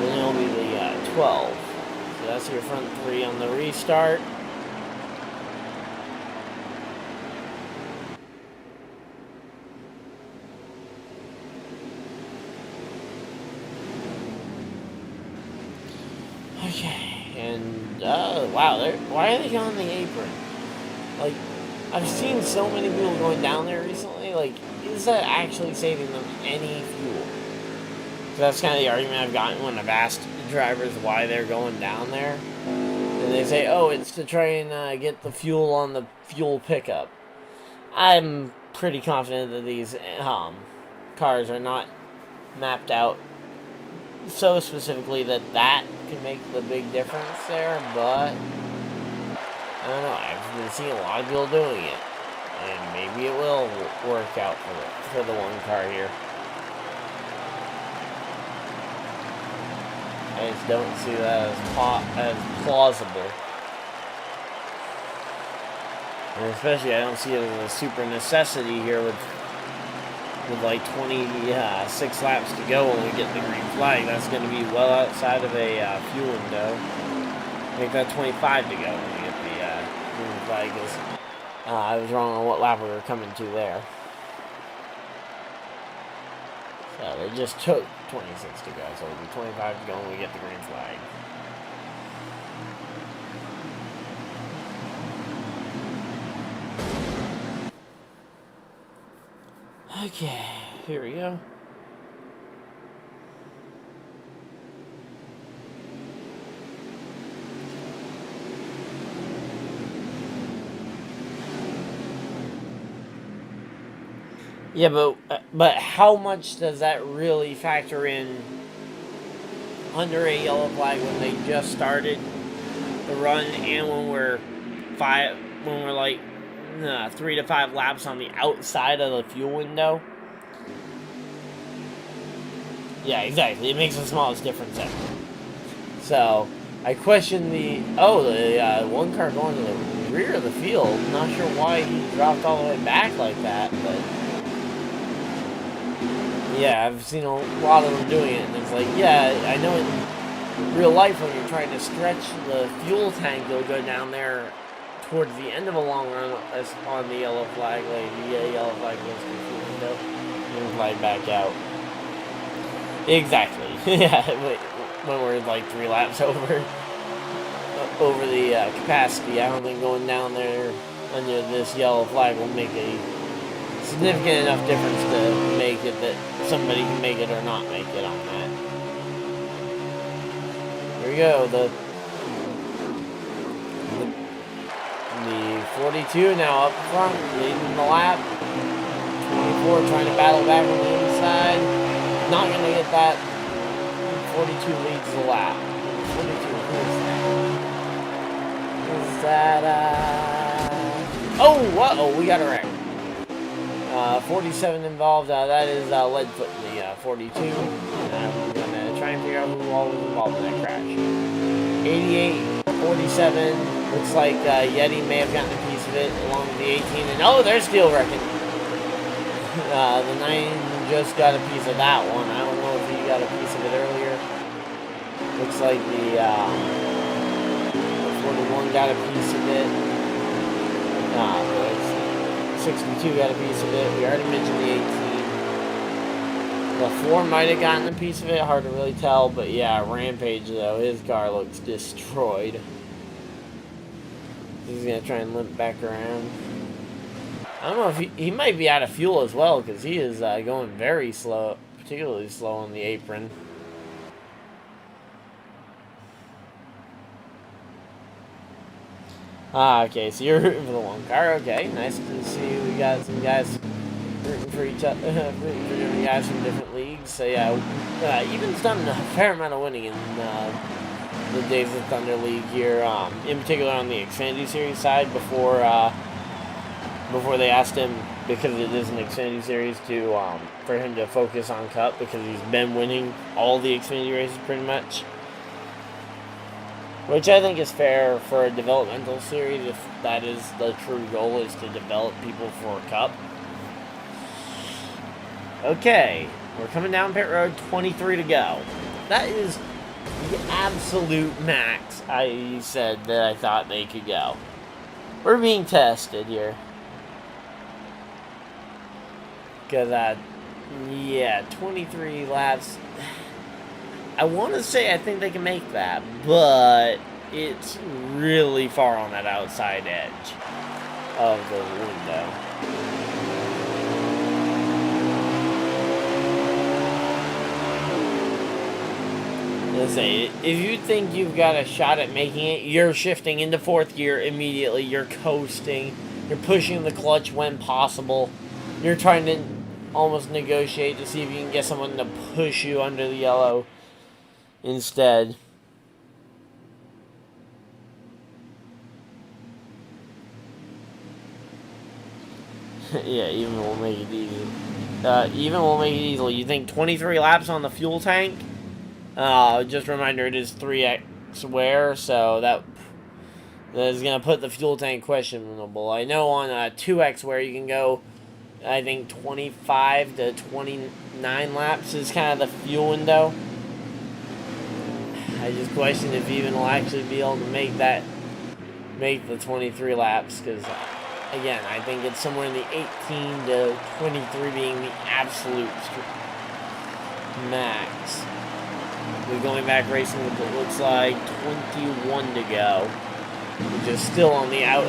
Then it'll be the 12. So that's your front three on the restart. Okay, and wow, why are they on the apron? Like, I've seen so many people going down there recently. Like, is that actually saving them any fuel? So that's kind of the argument I've gotten when I've asked drivers why they're going down there. And they say, oh, it's to try and get the fuel on the fuel pickup. I'm pretty confident that these cars are not mapped out so specifically that that can make the big difference there, but I don't know. I've been seeing a lot of people doing it, and maybe it will work out for the one car here. I just don't see that as plausible. And especially, I don't see it as a super necessity here with like 26 laps to go when we get the green flag. That's going to be well outside of a fuel window. Make that 25 to go when we get the green flag. I was wrong on what lap we were coming to there. So they just took 26 to go, so it'll be 25 to go when we get the green flag. Okay, here we go. Yeah, but how much does that really factor in under a yellow flag when they just started the run, and when we're like 3 to 5 laps on the outside of the fuel window? Yeah, exactly. It makes the smallest difference ever. So I question the one car going to the rear of the field. Not sure why he dropped all the way back like that, but yeah, I've seen a lot of them doing it, and it's like, yeah, I know in real life when you're trying to stretch the fuel tank, you'll go down there towards the end of a long run on the yellow flag, like the yellow flag goes to the fuel window, and flag back out. Exactly. Yeah, when we're like 3 laps over the capacity, I don't think going down there under this yellow flag will make a significant enough difference to make it that somebody can make it or not make it on that. Here we go. The 42 now up front, leading the lap. 24 trying to battle back on the inside. Not going to get that. 42 leads the lap. 42, who is that? Oh, we got a wreck. 47 involved. That is Leadfoot in the 42. We're going to try and figure out who all was involved in that crash. 88, 47. Looks like Yeti may have gotten a piece of it along with the 18. And there's steel wrecking. The 9 just got a piece of that one. I don't know if he got a piece of it earlier. Looks like the 41 got a piece of it. 62 got a piece of it. We already mentioned the 18. The 4 might have gotten a piece of it. Hard to really tell. But yeah, Rampage, though, his car looks destroyed. He's going to try and limp back around. I don't know if he might be out of fuel as well, because he is going very slow, particularly slow on the apron. Okay, so you're rooting for the one car. Okay, nice to see we got some guys rooting for each other, rooting for different guys from different leagues. So yeah, Even's done a fair amount of winning in the Days of Thunder League here, in particular on the Xfinity Series side. Before they asked him, because it is an Xfinity Series, for him to focus on Cup, because he's been winning all the Xfinity races pretty much. Which I think is fair for a developmental series, if that is the true goal, is to develop people for Cup. Okay, we're coming down pit road, 23 to go. That is the absolute max I said that I thought they could go. We're being tested here. Because, 23 laps. I want to say I think they can make that, but it's really far on that outside edge of the window. Let's say, if you think you've got a shot at making it, you're shifting into 4th gear immediately. You're coasting. You're pushing the clutch when possible. You're trying to almost negotiate to see if you can get someone to push you under the yellow instead. Yeah, even will make it easy. Even will make it easily. You think 23 laps on the fuel tank? Just a reminder, it is 3x wear, so that is going to put the fuel tank questionable. I know on 2x wear you can go, I think 25 to 29 laps is kind of the fuel window. I just question if even will actually be able to make the 23 laps, because again, I think it's somewhere in the 18 to 23 being the absolute max. We're going back racing with what looks like 21 to go, which is still on the out,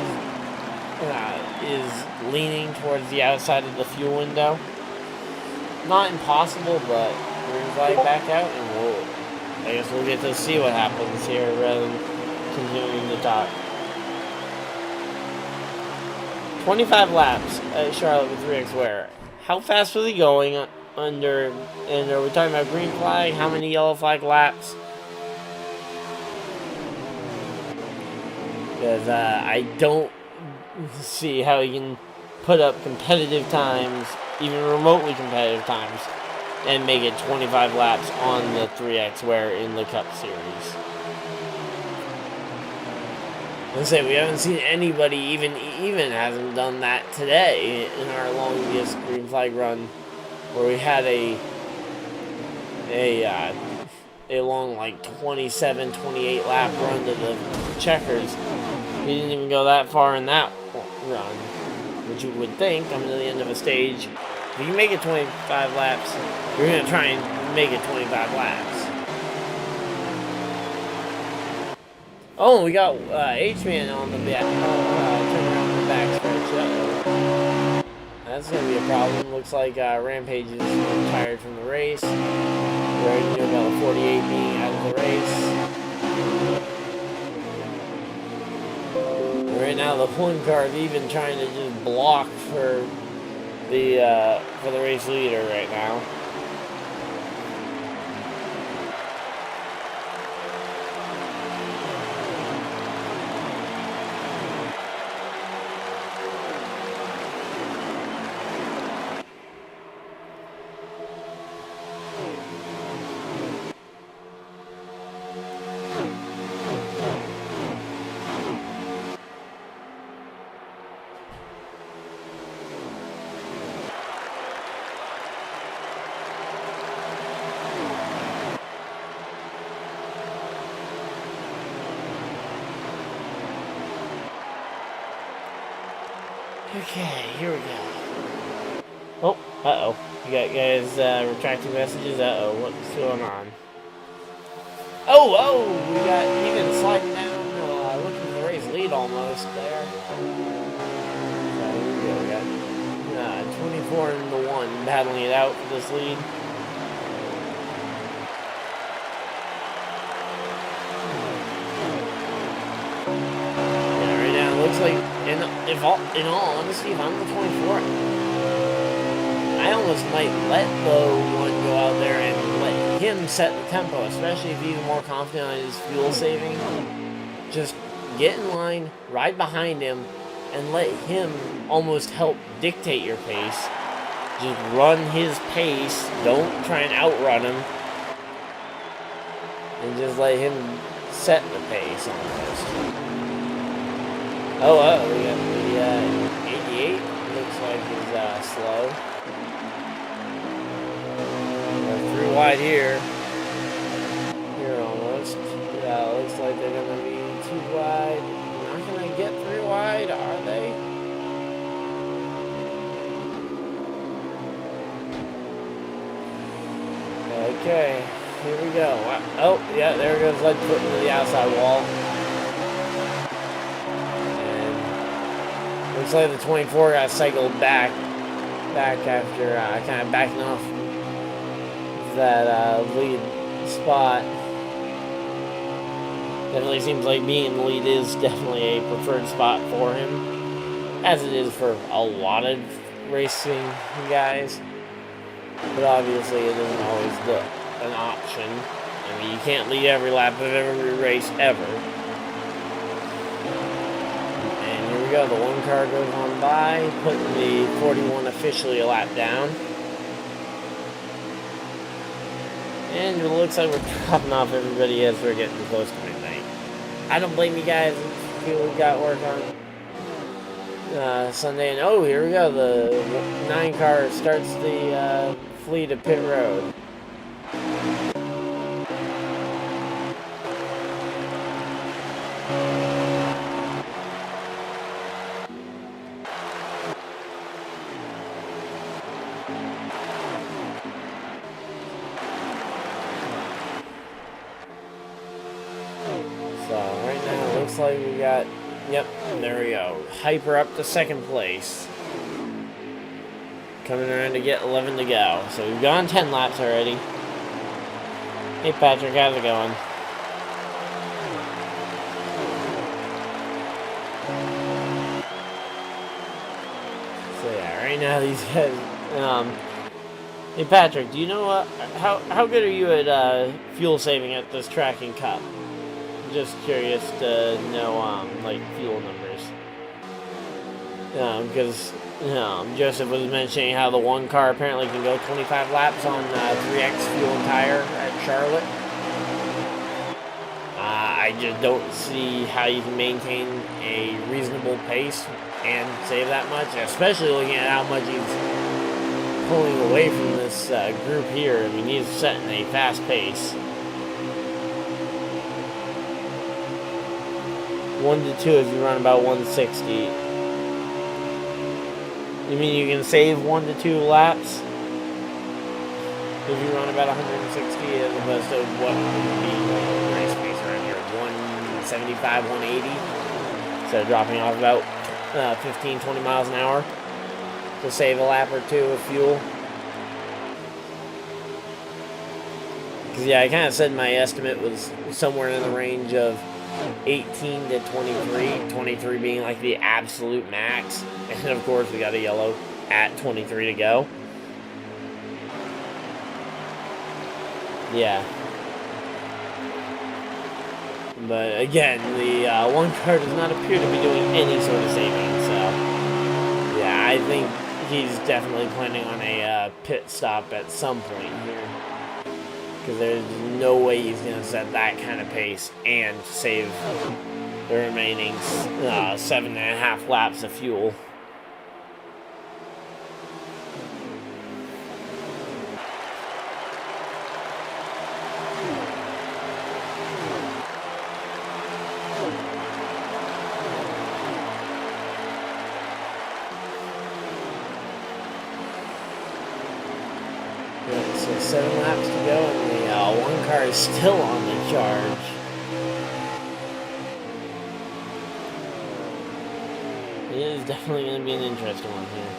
is leaning towards the outside of the fuel window. Not impossible, but green flag back out, and I guess we'll get to see what happens here rather than continuing to talk. 25 laps at Charlotte with 3x wear. How fast was he going under? And are we talking about green flag? How many yellow flag laps? Because I don't see how he can put up competitive times, even remotely competitive times, and make it 25 laps on the 3x wear in the Cup Series. Let's say we haven't seen anybody even hasn't done that today in our longest green flag run, where we had a long like 27, 28 lap run to the checkers. We didn't even go that far in that run, which you would think coming to the end of a stage, if you can make it 25 laps, you're gonna try and make it 25 laps. Oh, we got H-Man on the back, turn around the back stretch. That's going to be a problem. Looks like Rampage is retired from the race. We already knew about the 48 being out of the race. Right now, the one car is even trying to just block for the race leader right now. Okay, here we go. Oh, uh-oh. You got guys retracting messages? Uh-oh, what's going on? Oh, we got even sliding down, looking for the race lead almost there. So here we go, we got 24 and the 1 battling it out for this lead. Yeah, right now it looks like, in all honesty, if I'm the 24, I almost might let the 1 go out there and let him set the tempo, especially if he's more confident on his fuel saving. Just get in line, ride behind him, and let him almost help dictate your pace. Just run his pace, don't try and outrun him, and just let him set the pace almost. Oh, we got the 88. Looks like he's slow. We're 3 wide here. Here almost. Yeah, looks like they're going to be 2 wide. Not going to get 3 wide, are they? Okay, here we go. Oh, yeah, there goes Leadfoot into the outside wall. Looks like the 24 got cycled back after kind of backing off that lead spot. Definitely seems like being in the lead is definitely a preferred spot for him, as it is for a lot of racing guys. but obviously it isn't always an option. I mean, you can't lead every lap of every race ever. And here we go, the one car goes on by, putting the 41 officially a lap down. And it looks like we're dropping off everybody as we're getting close to midnight. I don't blame you guys if you got work on Sunday. And oh, here we go. The 9 car starts the fleet of pit road. So right now it looks like we got, yep, there we go. Hyper up to second place. Coming around to get 11 to go. So we've gone 10 laps already. Hey Patrick, how's it going? So yeah, right now these guys, hey Patrick, do you know how good are you at fuel saving at this track and cup? I'm just curious to know like fuel numbers. Because Joseph was mentioning how the one car apparently can go 25 laps on 3X fuel and tire at Charlotte. I just don't see how you can maintain a reasonable pace and save that much, especially looking at how much he's pulling away from this group here. I mean, he's setting a fast pace. 1 to 2 if you run about 160. You mean you can save 1 to 2 laps if you run about 160 as opposed to what would be race pace around here, 175, 180? So dropping off about 15, 20 miles an hour to save a lap or 2 of fuel. Because yeah, I kind of said my estimate was somewhere in the range of 18 to 23, 23 being like the absolute max. And of course we got a yellow at 23 to go. Yeah. But again, the one car does not appear to be doing any sort of saving, so yeah, I think he's definitely planning on a pit stop at some point here. Because there's no way he's going to set that kind of pace and save the remaining 7.5 laps of fuel. So 7 laps to go, and the one car is still on the charge. It is definitely going to be an interesting one here.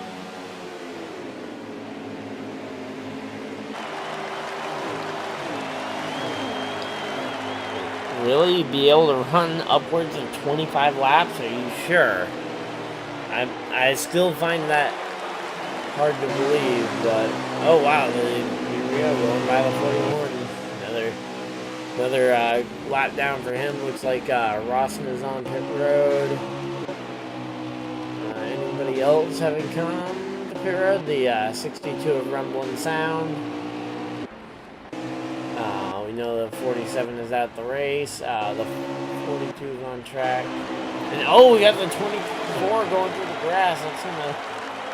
Really? Be able to run upwards of 25 laps? Are you sure? I still find that hard to believe, but oh wow, here we go, going by the 41. Another lap down for him. Looks like Rawson is on pit road. Anybody else having come to pit road? The 62 of Rumbling Sound. We know the 47 is at the race. The 42 is on track. And oh, we got the 24 going through the grass. That's gonna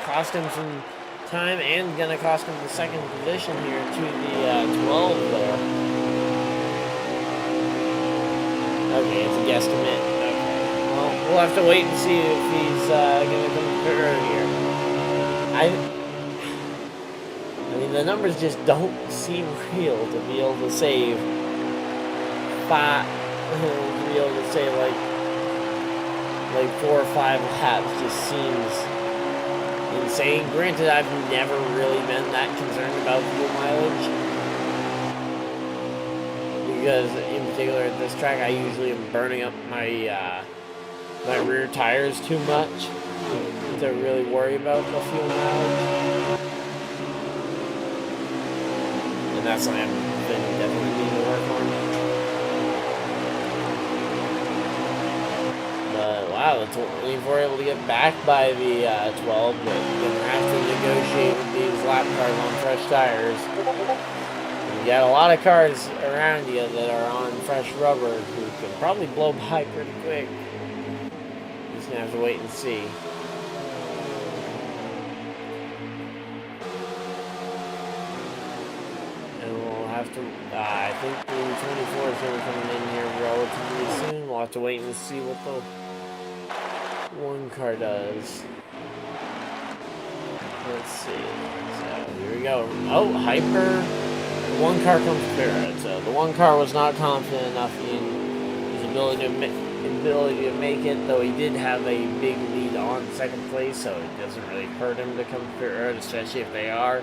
cost him some time and gonna cost him the second position here to the 12 there. Okay, it's a guesstimate. Okay. Well, we'll have to wait and see if he's gonna come to pit road here. I mean, the numbers just don't seem real to be able to save 5, to be able to save like 4 or 5 laps just seems insane. Granted, I've never really been that concerned about fuel mileage. Because in particular at this track, I usually am burning up my my rear tires too much to really worry about the fuel mileage. And that's something I've been definitely needing to work on. But wow, the 24 able to get back by the 12, but gonna have to negotiate with these lap cars on fresh tires. You got a lot of cars around you that are on fresh rubber who can probably blow by pretty quick. Just gonna have to wait and see. And we'll have to, I think the 24 is going to be coming in here relatively soon. We'll have to wait and see what the one car does. Let's see. So here we go. Oh, Hyper. One car comes through. So the one car was not confident enough in his ability to make it, though he did have a big lead on second place, so it doesn't really hurt him to come through, especially if they are.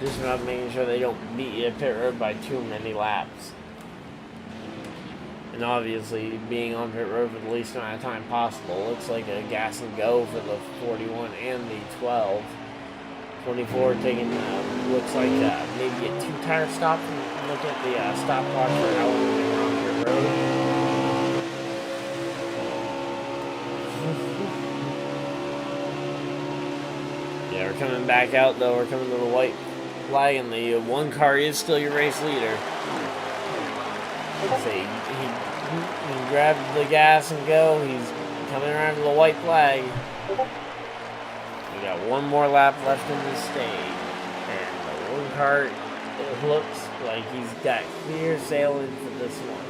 Just about making sure they don't beat you at pit road by too many laps. And obviously, being on pit road for the least amount of time possible. Looks like a gas and go for the 41 and the 12. 24 taking, looks like maybe get 2 tire stops and look at the stopwatch for how long they were on pit road. Yeah, we're coming back out though. We're coming to the white flag, and the one car is still your race leader. So he grabbed the gas and go. He's coming around to the white flag. We got one more lap left in the stage, and the one car, it looks like he's got clear sailing for this one.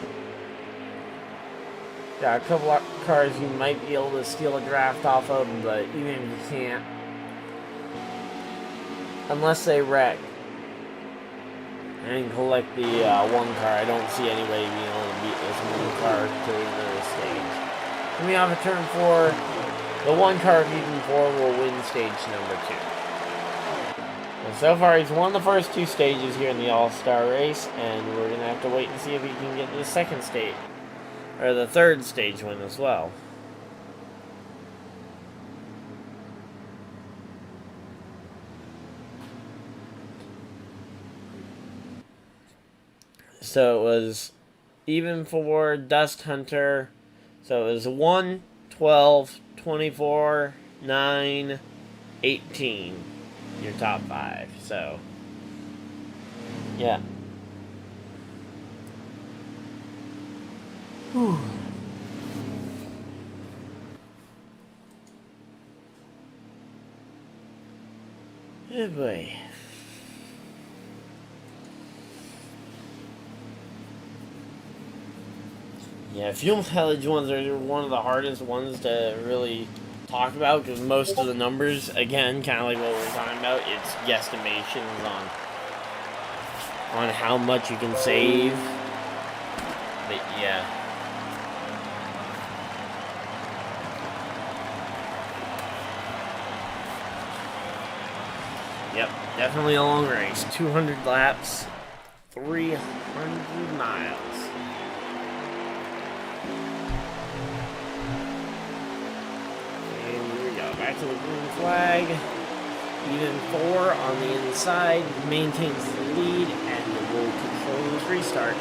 Got a couple of cars you might be able to steal a draft off of, but even if you can't, unless they wreck and collect the one car, I don't see anybody being able to beat this one car to the stage. Coming off of turn 4, the one car of even 4 will win stage number 2. And so far, he's won the first 2 stages here in the All-Star race, and we're going to have to wait and see if he can get the second stage, or the third stage win as well. So it was even for Dust Hunter. So it was 1, 12, 24, 9, 18. Your top 5. So, yeah. Whew. Oh boy. Yeah, fuel mileage ones are one of the hardest ones to really talk about, because most of the numbers, again, kind of like what we're talking about, it's guesstimations on how much you can save. But yeah. Yep, definitely a long race. 200 laps, 300 miles. Back to the green flag. Even 4 on the inside maintains the lead and will control his restart.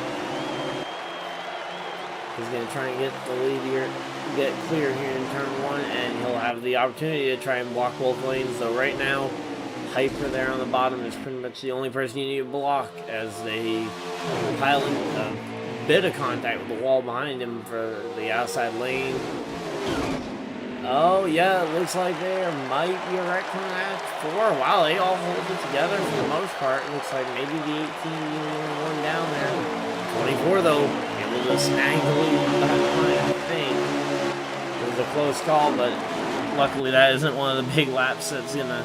He's going to try and get the lead here, get clear here in turn 1, and he'll have the opportunity to try and block both lanes. Though right now, Hyper there on the bottom is pretty much the only person you need to block, as they pile in a bit of contact with the wall behind him for the outside lane. Oh, yeah, it looks like there might be a wreck coming at 4. Wow, they all hold it together for the most part. It looks like maybe the 18 being the only one down there. 24, though, able to snag the lead, I think. It was a close call, but luckily that isn't one of the big laps that's going to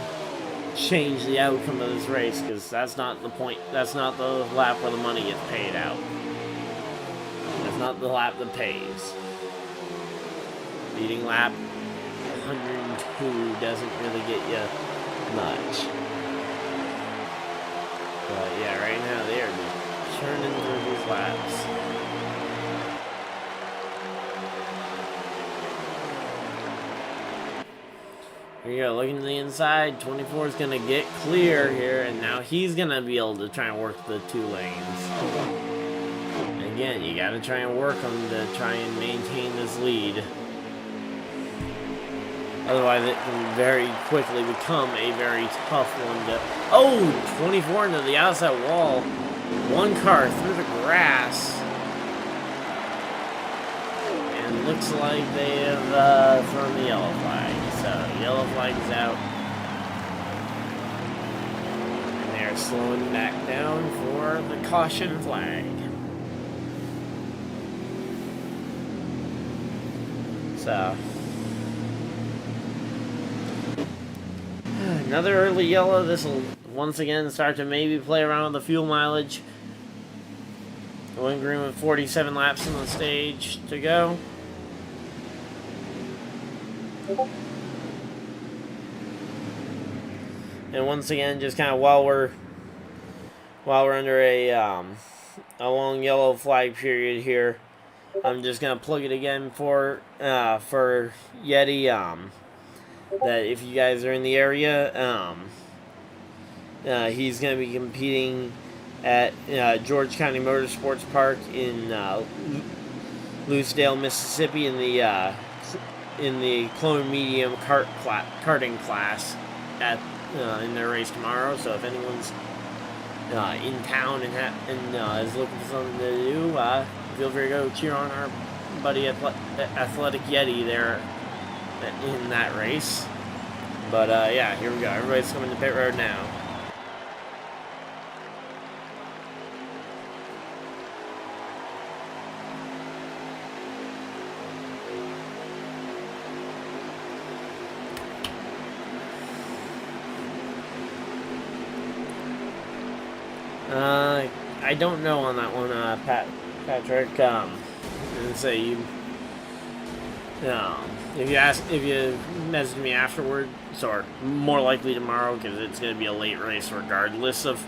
change the outcome of this race, because that's not the point. That's not the lap where the money gets paid out. That's not the lap that pays. Leading lap 102 doesn't really get you much. But yeah, right now they are just churning through these laps. Here you go, looking to the inside. 24 is going to get clear here, and now he's going to be able to try and work the 2 lanes. Again, you got to try and work them to try and maintain this lead. Otherwise, it can very quickly become a very tough one to... Oh! 24 into the outside wall. 1 car through the grass. And looks like they have thrown the yellow flag. So, yellow flag's out. And they're slowing back down for the caution flag. So... Another early yellow. This will once again start to maybe play around with the fuel mileage. Going green with 47 laps on the stage to go. And once again, just kind of while we're under a long yellow flag period here, I'm just gonna plug it again for Yeti. That if you guys are in the area, he's going to be competing at George County Motorsports Park in Lucedale, Mississippi, in the clone medium karting class in their race tomorrow. So if anyone's in town and is looking for something to do, feel free to go cheer on our buddy Athletic Yeti there in that race. But yeah, here we go. Everybody's coming to pit road now. I don't know on that one, Patrick. And say you. If you message me afterward, or more likely tomorrow, because it's going to be a late race regardless of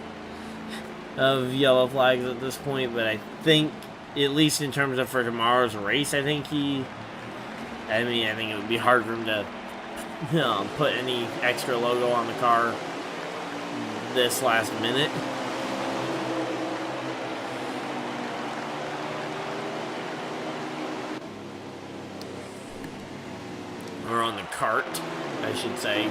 yellow flags at this point. But I think, at least in terms of for tomorrow's race, I think it would be hard for him to put any extra logo on the car this last minute. Or on the cart, I should say.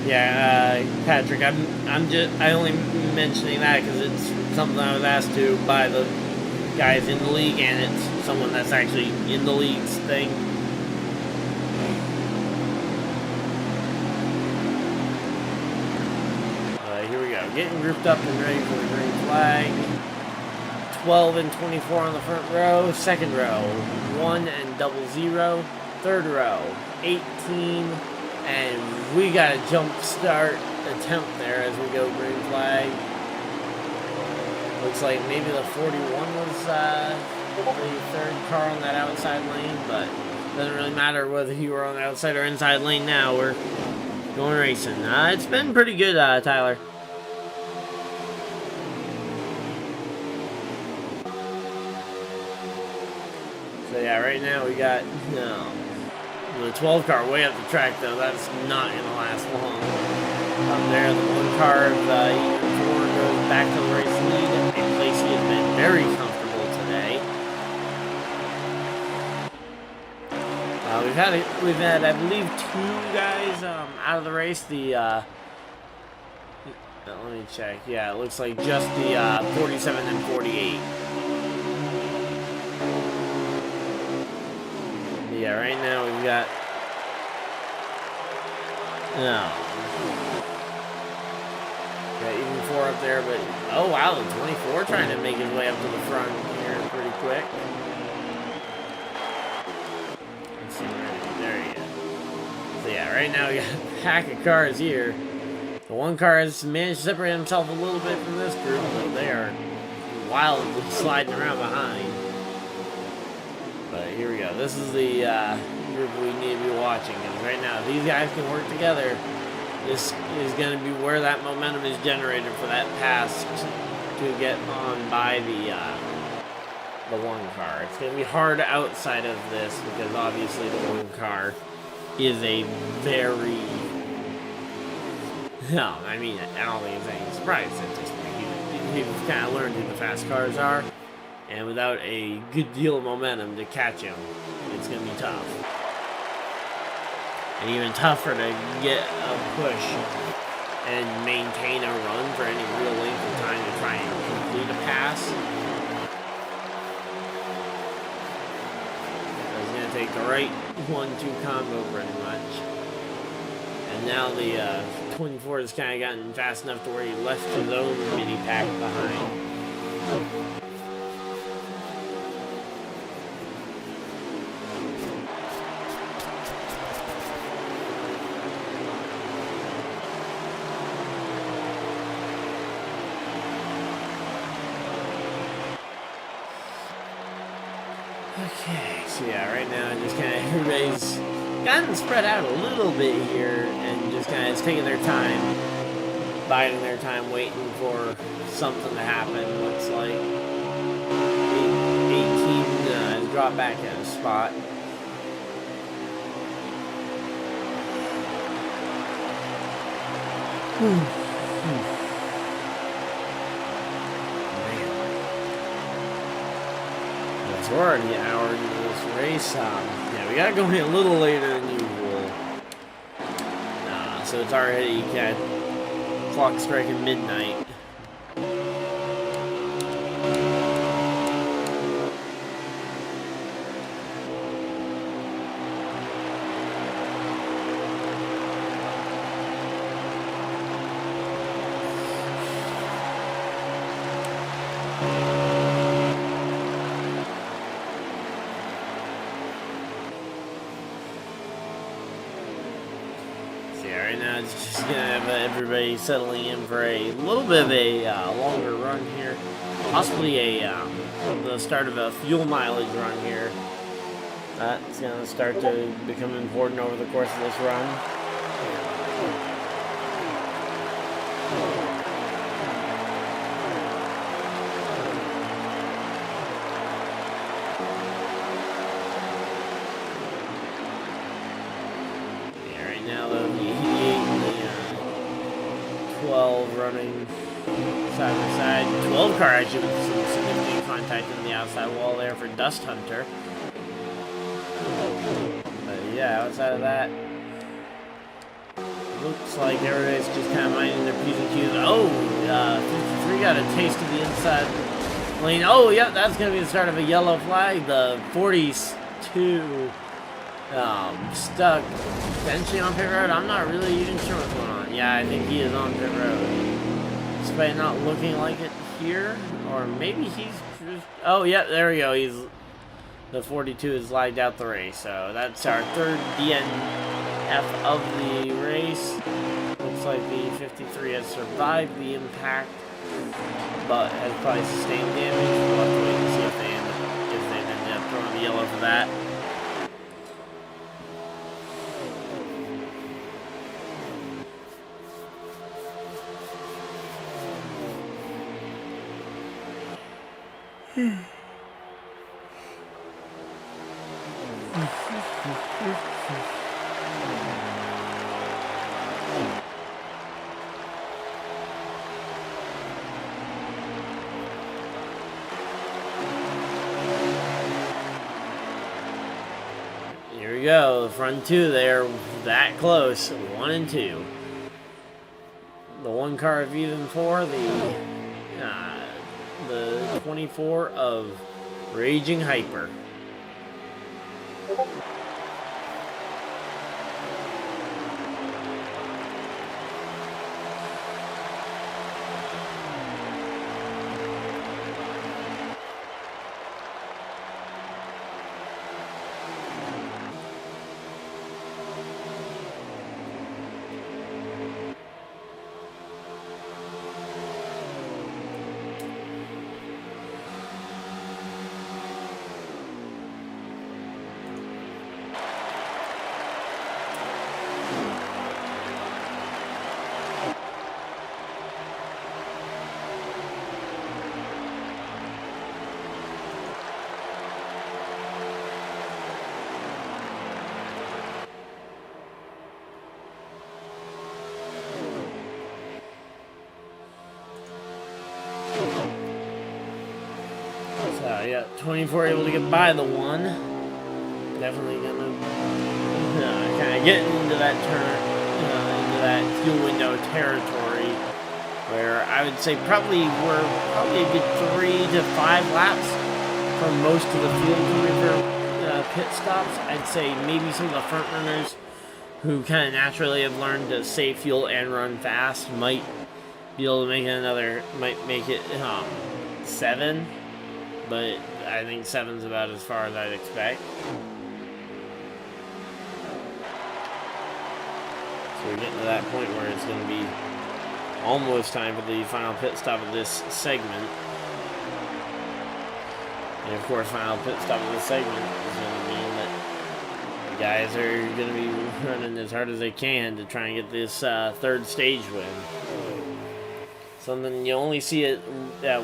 Yeah, Patrick, I only mentioning that because it's something I was asked to by the guys in the league, and it's someone that's actually in the league's thing. Here we go, getting grouped up and ready for the green flag. 12 and 24 on the front row, second row, 1 and 00, third row, 18. And we got a jump start attempt there as we go green flag. Looks like maybe the 41 was the third car on that outside lane, but it doesn't really matter whether you were on the outside or inside lane now. We're going racing. It's been pretty good, Tyler. So yeah, right now we got the 12 car way up the track, though. That's not going to last long. Up there, the 1 car of E4 goes back to the race lead. A place he has been very comfortable today. We've had, I believe, 2 guys out of the race. Let me check. Yeah, it looks like just the 47 and 48. Yeah, right now we've got even 4 up there, but oh wow, the 24 trying to make his way up to the front here pretty quick. Let's see, there he is. So yeah, right now we got a pack of cars here. The one car has managed to separate himself a little bit from this group, but they are wildly sliding around behind. But here we go. This is the group we need to be watching. Because right now, if these guys can work together, this is going to be where that momentum is generated for that pass to get on by the one car. It's going to be hard outside of this because obviously the one car is a very... No, I mean, I don't think it's any surprise at this point. You've kind of learned who the fast cars are, and without a good deal of momentum to catch him, it's going to be tough. And even tougher to get a push and maintain a run for any real length of time to try and complete a pass. So it's going to take the right 1-2 combo pretty much. And now the 24 has kind of gotten fast enough to where he left his own mini pack behind. Okay, so yeah, right now just kind of everybody's gotten spread out a little bit here and just kind of is taking their time, biding their time, waiting for something to happen. Looks like 18 has dropped back in a spot. We're already an hour into this race. Yeah, we got going a little later than usual. So it's already clock striking midnight. Right now it's just gonna have everybody settling in for a little bit of a longer run here, possibly the start of a fuel mileage run here. That's gonna start to become important over the course of this run. Running side by side. 12 car actually with some significant contact in the outside wall there for Dust Hunter. But yeah, outside of that, looks like everybody's just kind of minding their P's and Q's. Oh, 53 got a taste of the inside lane. Oh, yep, that's going to be the start of a yellow flag. The 42 stuck potentially on pit road. I'm not really even sure what's going on. Yeah, I think he is on pit road. Despite not looking like it here. Or maybe he's just... Oh, yeah, there we go. The 42 has lagged out the race. So that's our third DNF of the race. Looks like the 53 has survived the impact, but has probably sustained damage. We'll have to wait and see if they end up throwing the yellow for that. Here we go, the front two there, that close, 1 and 2. The one car of even 4, the 24 of Raging Hyper. But 24 able to get by the one. Definitely gonna kind of get into that into that fuel window territory, where I would say probably a good 3 to 5 laps from most of the field for pit stops. I'd say maybe some of the front runners who kind of naturally have learned to save fuel and run fast might be able to make it 7, but I think 7's about as far as I'd expect. So we're getting to that point where it's going to be almost time for the final pit stop of this segment. And of course, final pit stop of this segment is going to mean that the guys are going to be running as hard as they can to try and get this third stage win. Something you only see at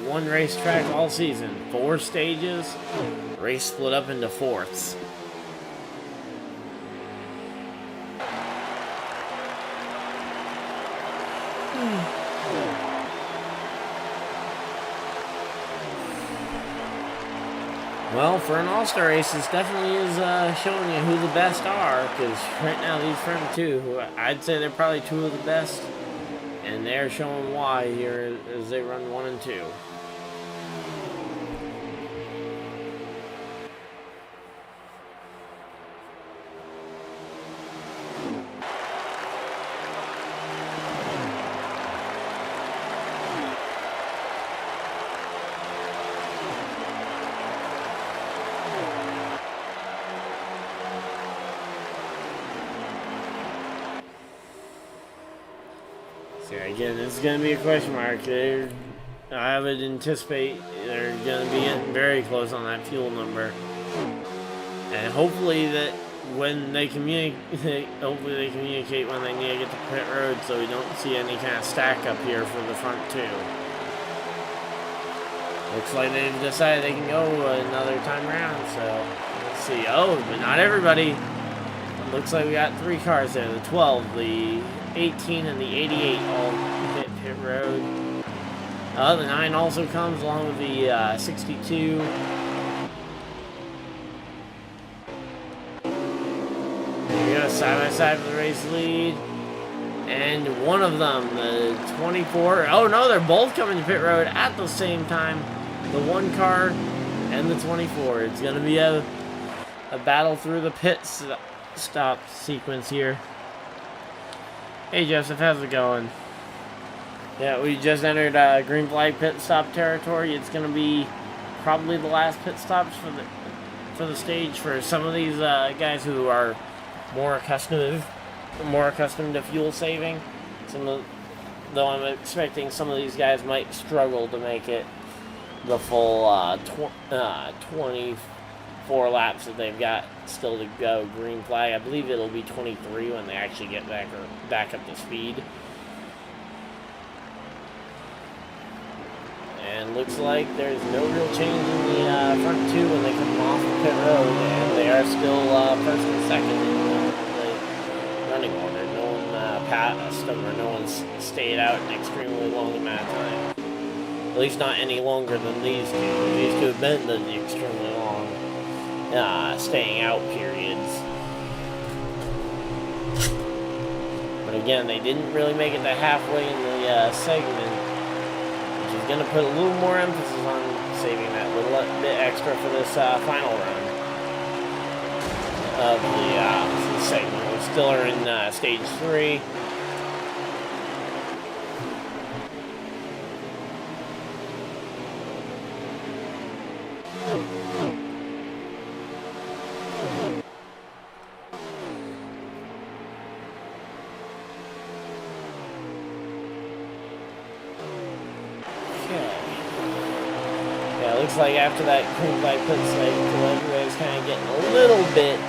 one racetrack all season. 4 stages, race split up into fourths. Well, for an all-star race, this definitely is showing you who the best are, because right now these front two, I'd say they're probably 2 of the best, and they're showing why here as they run 1 and 2. Again, this is going to be a question mark. I would anticipate they're going to be getting very close on that fuel number. And hopefully that when they communicate, when they need to get to pit road so we don't see any kind of stack up here for the front two. Looks like they've decided they can go another time around, so let's see. Oh, but not everybody. Looks like we got 3 cars there. The 12, the 18, and the 88 all hit pit road. The 9 also comes along with the 62. There you go, side by side for the race lead. And one of them, the 24. Oh no, they're both coming to pit road at the same time. The 1 car and the 24. It's going to be a battle through the pit stop sequence here. Hey Joseph, how's it going? Yeah, we just entered green flag pit stop territory. It's going to be probably the last pit stops for the stage for some of these guys who are more accustomed to fuel saving. Though I'm expecting some of these guys might struggle to make it the full 24 laps that they've got still to go. Green flag, I believe it'll be 23 when they actually get back up to speed. And looks like there's no real change in the front two when they come off of pit road, and they are still first and second in the running order. No one passed them, or no one's stayed out an extremely long amount of time. At least not any longer than these two. These two have been the extremely long staying out periods. But again, they didn't really make it to halfway in the segment, which is going to put a little more emphasis on saving that little bit extra for this final run of the segment. We still are in stage 3. Looks like after that green flag pit cycle, everybody's kind of getting a little bit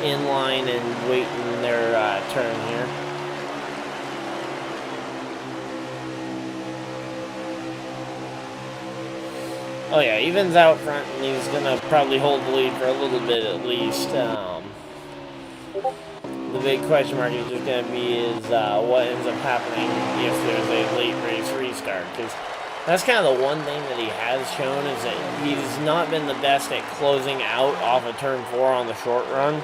in line and waiting their turn here. Oh yeah, Evan's out front and he's gonna probably hold the lead for a little bit at least. The big question mark is just gonna be what ends up happening if there's a late race restart, because That's kind of the one thing that he has shown, is that he's not been the best at closing out off of turn 4 on the short run.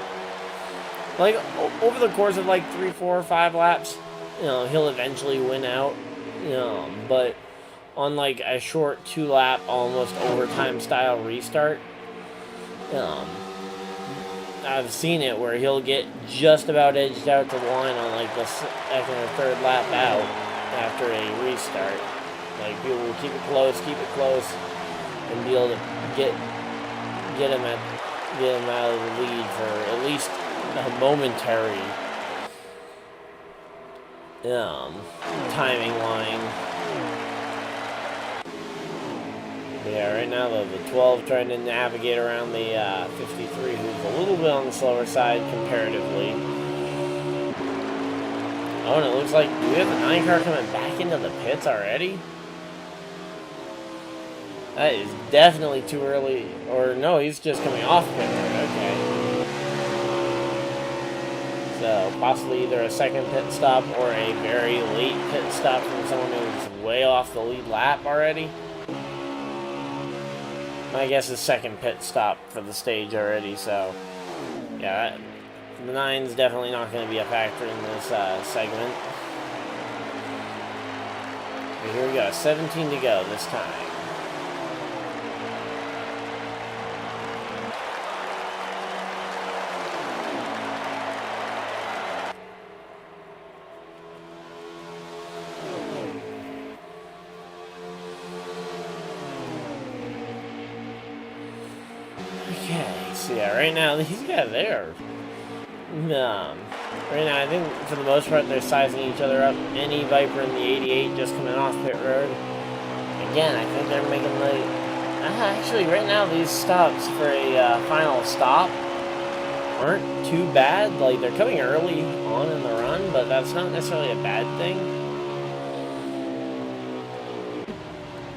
Like, over the course of like 3, 4, 5 laps, you know, he'll eventually win out. But on like a short 2-lap, almost overtime style restart, I've seen it where he'll get just about edged out to the line on like the second or third lap out after a restart. Like, people will keep it close, and be able to get him out of the lead for at least a momentary timing line. Yeah, right now the 12 trying to navigate around the 53, who's a little bit on the slower side comparatively. Oh, and it looks like, do we have the 9 car coming back into the pits already? That is definitely too early. Or no, he's just coming off pit road. Okay. So possibly either a second pit stop or a very late pit stop from someone who's way off the lead lap already. My guess is second pit stop for the stage already. So yeah, the 9's definitely not going to be a factor in this segment. But here we go, 17 to go this time. So yeah, right now these guys there. Right now I think for the most part they're sizing each other up. Any Viper in the 88 just coming off pit road. Again, I think they're making the. Actually, right now these stops for a final stop aren't too bad. Like, they're coming early on in the run, but that's not necessarily a bad thing.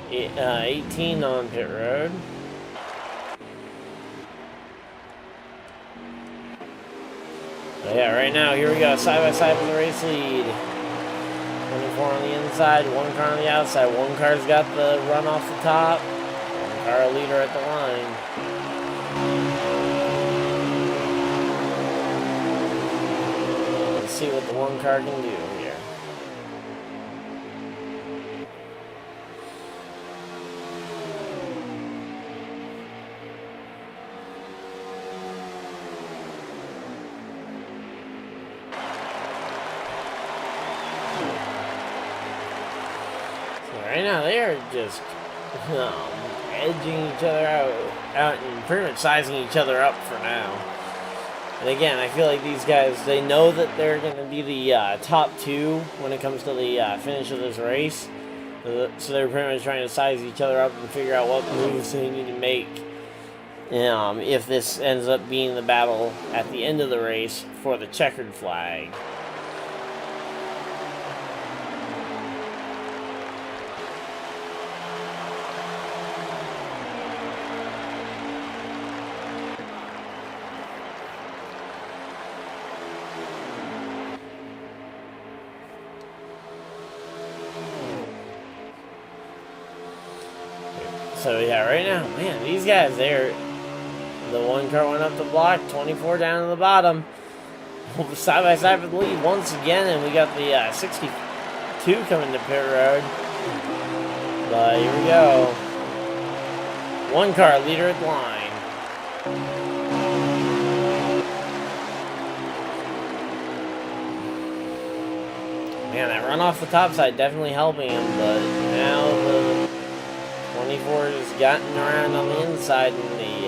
18 on pit road. But yeah, right now, here we go, side by side for the race lead. 24 on the inside, 1 car on the outside. 1 car's got the run off the top. 1 car leader at the line. Let's see what the 1 car can do here. Right now, they are just edging each other out and pretty much sizing each other up for now. And again, I feel like these guys, they know that they're going to be the top 2 when it comes to the finish of this race. So they're pretty much trying to size each other up and figure out what moves they need to make if this ends up being the battle at the end of the race for the checkered flag. So yeah, right now, man, these guys, the 1 car went up the block, 24 down to the bottom. Side by side for the lead once again, and we got the 62 coming to pit road. But here we go. 1 car leader at the line. Man, that run off the top side definitely helping him, but now the 24 has gotten around on the inside, and the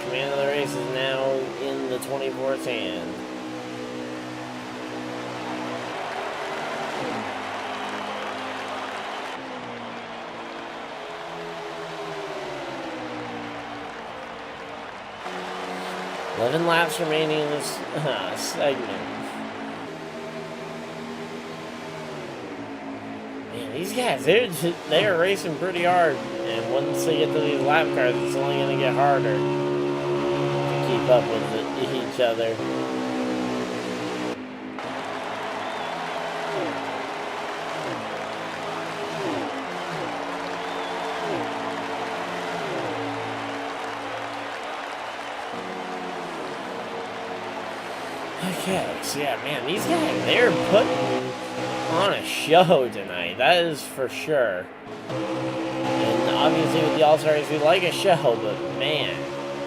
command of the race is now in the 24's hand. $11 laps remaining in this segment. Man, these guys, they're racing pretty hard, and once they get to these lap cars, it's only going to get harder to keep up with each other. Okay, so yeah, man, these guys, they're putting on a show tonight. That is for sure. And obviously with the All-Star Race, we like a show, but man,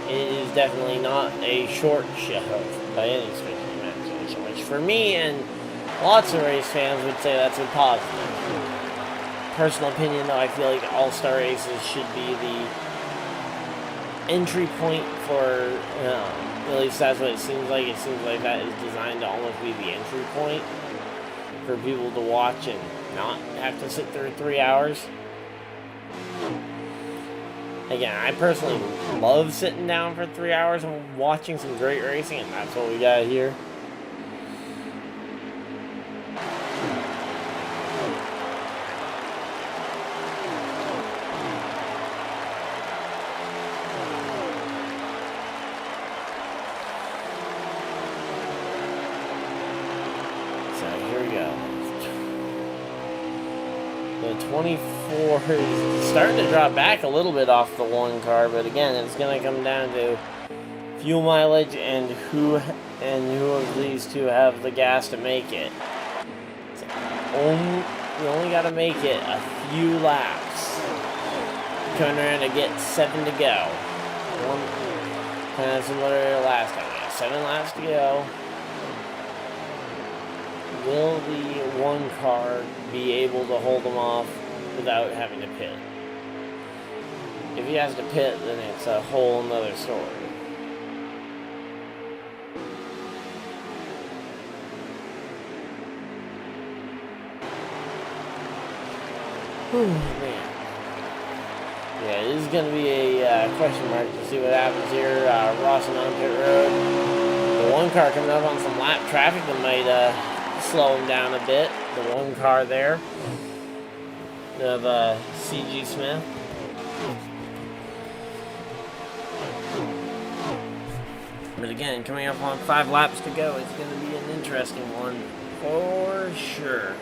it is definitely not a short show by any stretch of the imagination, which for me and lots of race fans would say that's a positive. Personal opinion, though, I feel like All-Star Races should be the entry point for, at least that's what it seems like. It seems like that is designed to almost be the entry point for people to watch and not have to sit through 3 hours. Again, I personally love sitting down for 3 hours and watching some great racing, and that's what we got here. The 24 is starting to drop back a little bit off the one car, but again, it's going to come down to fuel mileage and who of these two have the gas to make it. You only got to make it a few laps. Coming around to get 7 to go. Kind of similar to last time. Yeah, 7 laps to go. Will the one car be able to hold them off without having to pit? If he has to pit, then it's a whole nother story. Whew, man. Yeah, this is going to be a question mark to see what happens here. Rawson on pit road. The one car coming up on some lap traffic that might slow him down a bit. The one car there of C.G. Smith. But again, coming up on 5 laps to go, it's going to be an interesting one for sure.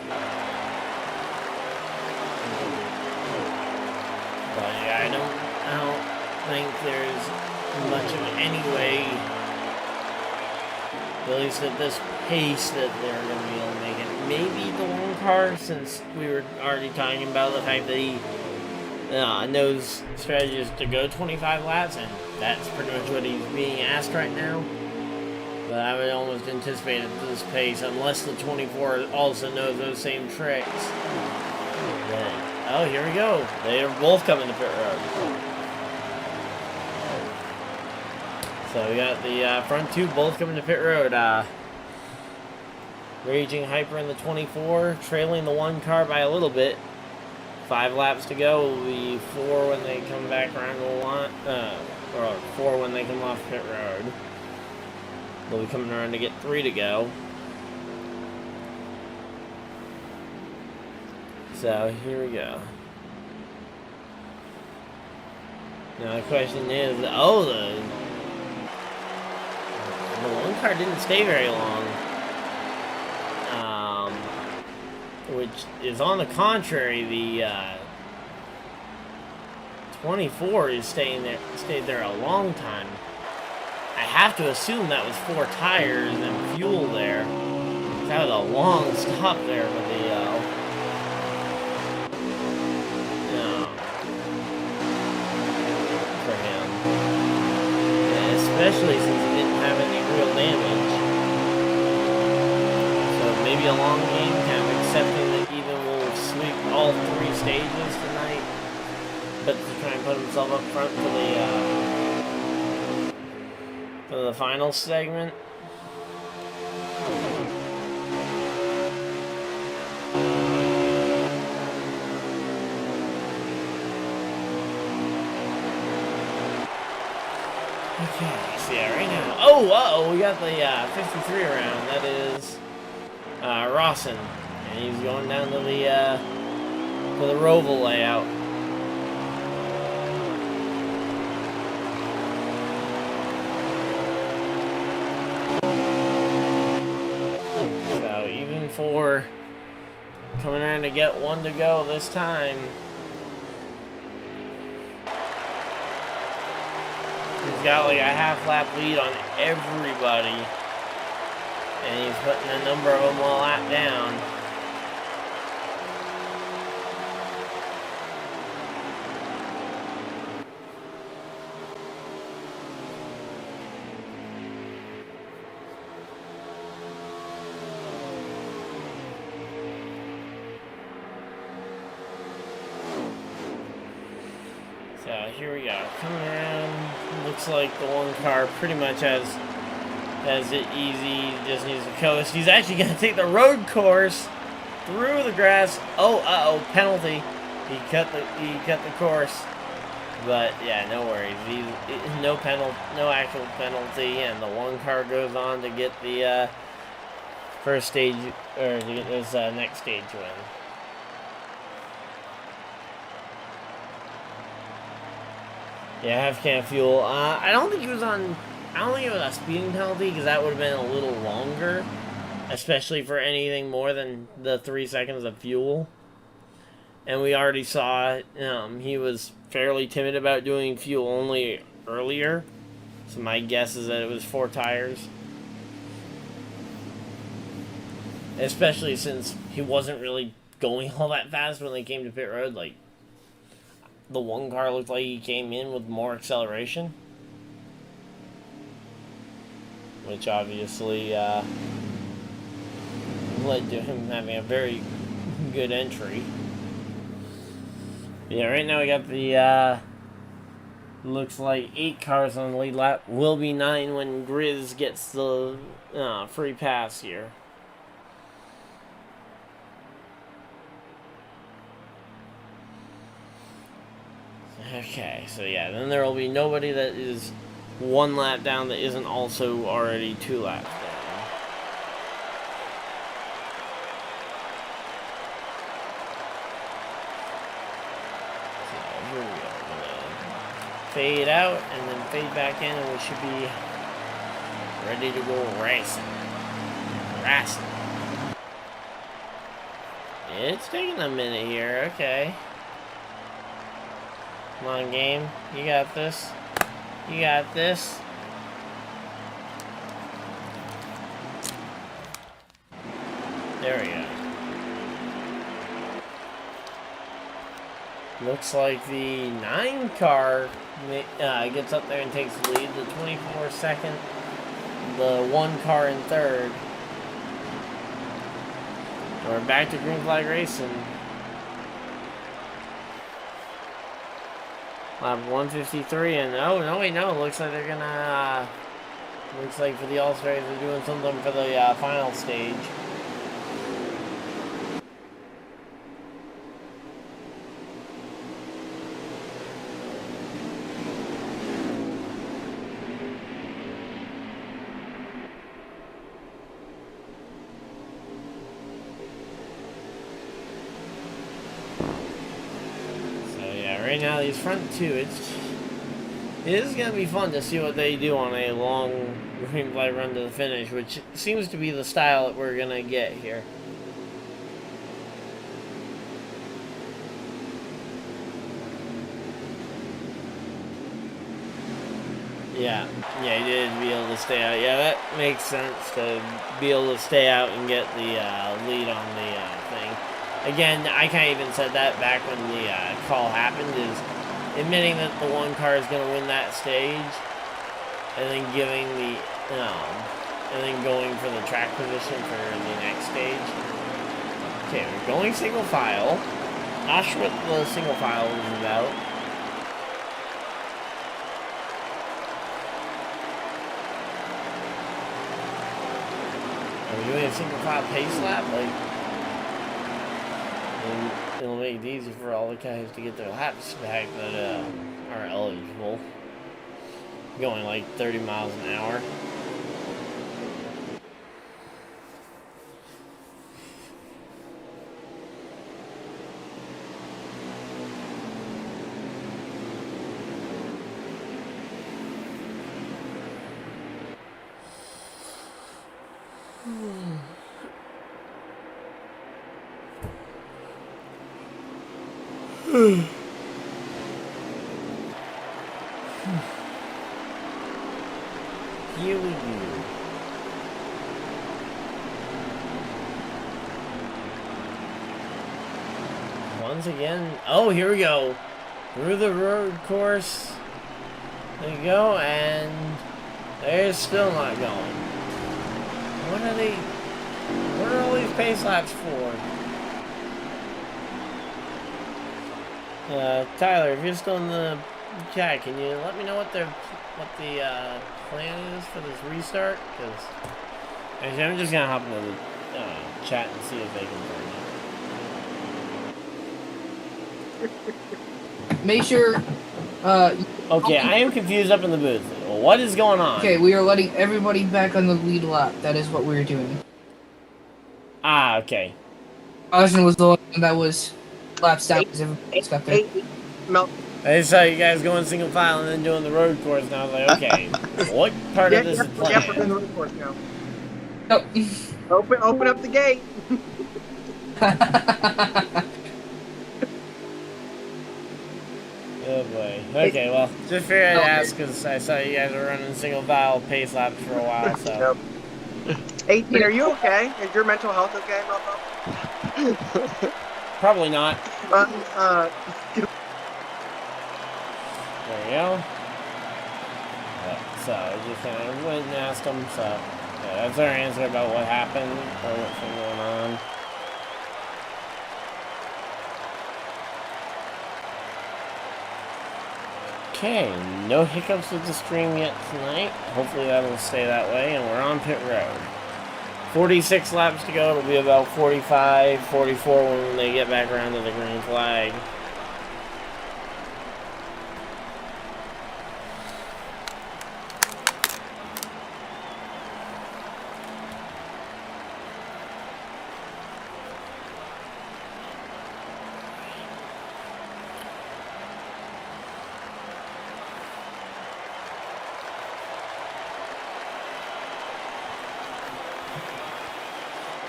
But yeah, I don't think there's much of any way, at least at this pace, that they're going to be able to make it. Maybe the one car, since we were already talking about the fact that he knows strategy is to go 25 laps, and that's pretty much what he's being asked right now. But I would almost anticipate at this pace, unless the 24 also knows those same tricks. But, oh, here we go. They are both coming to pit road. So we got the front two both coming to pit road. Raging Hyper in the 24, trailing the one car by a little bit. 5 laps to go. Will be 4 when they come back around the line, or 4 when they come off pit road. They'll be coming around to get 3 to go. So here we go. Now the question is, the one car didn't stay very long. Which is on the contrary, the 24 is stayed there a long time. I have to assume that was 4 tires and fuel there. That was a long stop there for the for him. Yeah, especially since he didn't have any real damage. So maybe a long game, kind of accepting that even will sweep all 3 stages tonight, but to try and put himself up front for the final segment. Okay, so yeah, right now. Oh, we got the 53 around. That is Rawson, and he's going down to the Roval layout. So even for coming around to get 1 to go this time. He's got like a half lap lead on everybody. And he's putting a number of them a lap down. So here we go. Coming in. Looks like the one car pretty much has it easy. Just needs to coast. He's actually going to take the road course through the grass. Oh, penalty. He cut the course. But yeah, no worries. No actual penalty, and the one car goes on to get the first stage, or to get his next stage win. Yeah, half can of fuel. I don't think it was a speeding penalty, because that would have been a little longer, especially for anything more than the 3 seconds of fuel. And we already saw he was fairly timid about doing fuel only earlier. So my guess is that it was 4 tires. Especially since he wasn't really going all that fast when they came to pit road. Like, the one car looked like he came in with more acceleration. Which obviously led to him having a very good entry. Yeah, right now we got the, looks like 8 cars on the lead lap. Will be 9 when Grizz gets the free pass here. Okay, so yeah, then there will be nobody that is 1 lap down that isn't also already 2 laps down. So here we go. Fade out and then fade back in, and we should be ready to go racing. It's taking a minute here, okay. Come on, game. You got this. You got this. There we go. Looks like the 9 car gets up there and takes the lead. The 24-second, the 1 car in 3rd. We're back to green flag racing. Lap 153, and no, looks like they're gonna, looks like for the All-Stars they're doing something for the final stage. Right now, these front 2, it is going to be fun to see what they do on a long green flag run to the finish, which seems to be the style that we're going to get here. Yeah, he did be able to stay out. Yeah, that makes sense, to be able to stay out and get the lead on the thing. Again, I kind of even said that back when the call happened, is admitting that the 1 car is going to win that stage, and then giving the, and then going for the track position for the next stage. Okay, we're going single file. Not sure what the single file is about. Are we doing a single file pace lap? Like, and it'll make it easy for all the guys to get their laps back that are eligible. Going like 30 miles an hour. Here we go. once again. Oh, here we go. Through the road course. There you go, and they're still not going. What are all these pace laps for? Tyler, if you're still in the chat, can you let me know what the plan is for this restart? Because actually, I'm just gonna hop into the chat and see if they can turn it. Make sure. Okay, I am confused up in the booth. What is going on? Okay, we are letting everybody back on the lead lap. That is what we're doing. Ah, okay. Austin was the one that was laps down because everybody's got there. I saw you guys going single file and then doing the road course, and I was like, okay, what part of this is planned? Yeah, we're doing the road course now. Oh. Open up the gate. Oh boy. Okay, well, just figured I'd ask because I saw you guys were running single file pace laps for a while, so. 18, are you okay? Is your mental health okay, Rocco? Probably not. There we go. So I just kind of went and asked them, so yeah, that's our answer about what happened or what's been going on. Okay, no hiccups with the stream yet tonight. Hopefully that'll stay that way, and we're on pit road. 46 laps to go. It'll be about 45, 44 when they get back around to the green flag.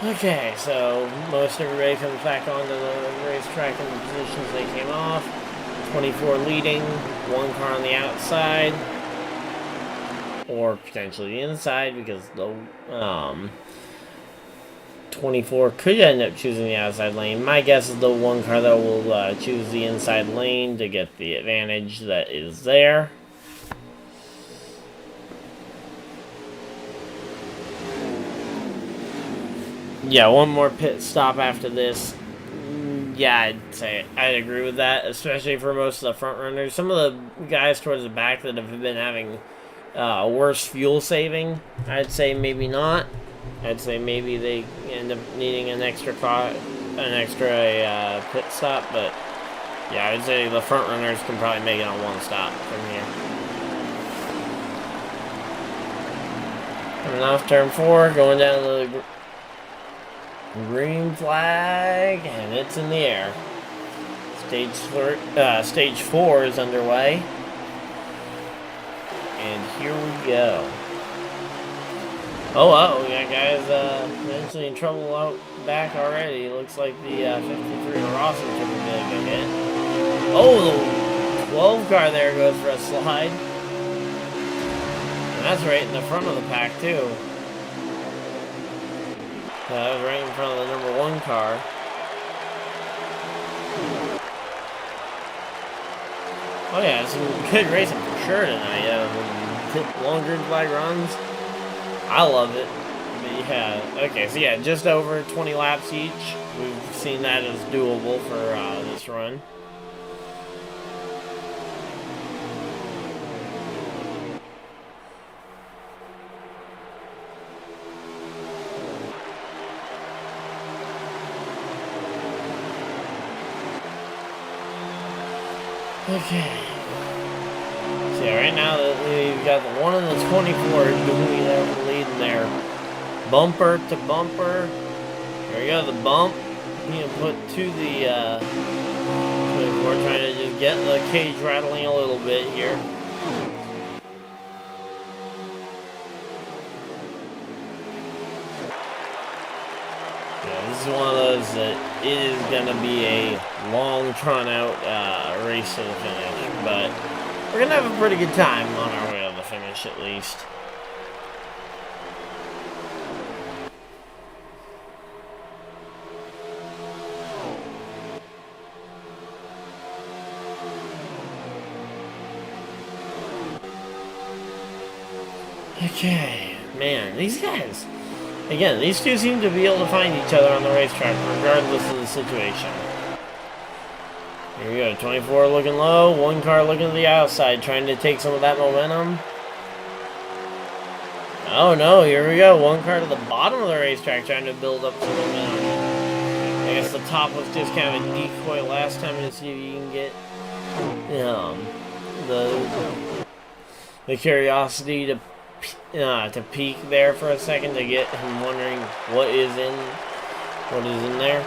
Okay, so most everybody comes back onto the racetrack in the positions they came off. 24 leading, one car on the outside, or potentially the inside because the 24 could end up choosing the outside lane. My guess is the one car that will choose the inside lane to get the advantage that is there. Yeah, one more pit stop after this. Yeah, I'd agree with that, especially for most of the front runners. Some of the guys towards the back that have been having worse fuel saving, I'd say maybe not. I'd say maybe they end up needing an extra pit stop, but yeah, I'd say the front runners can probably make it on one stop from here. Coming off turn 4, going down to the green flag, and it's in the air. Stage 4 is underway. And here we go. Oh, we got guys potentially in trouble out back already. Looks like the 53 Rossi took a bit of a hit. Oh, the 12 car there goes for a slide. And that's right in the front of the pack, too. That was right in front of the number 1 car. Oh yeah, some good racing for sure tonight. Long green flag runs. I love it. But yeah, okay, so yeah, just over 20 laps each. We've seen that as doable for this run. Okay. So yeah, right now we've got the 1 and the 24 doing the lead in there. Bumper to bumper. There we go, the bump being put to the 24, trying to just get the cage rattling a little bit here. This is one of those that it is going to be a long, drawn-out race to the finish, but we're going to have a pretty good time on our way to the finish, at least. Okay, man, these guys. Again, these two seem to be able to find each other on the racetrack, regardless of the situation. Here we go, 24 looking low, one car looking to the outside, trying to take some of that momentum. Oh no, here we go, one car to the bottom of the racetrack, trying to build up some momentum. I guess the top was just kind of a decoy last time to see if you can get the curiosity to peek there for a second, to get him wondering what is in there.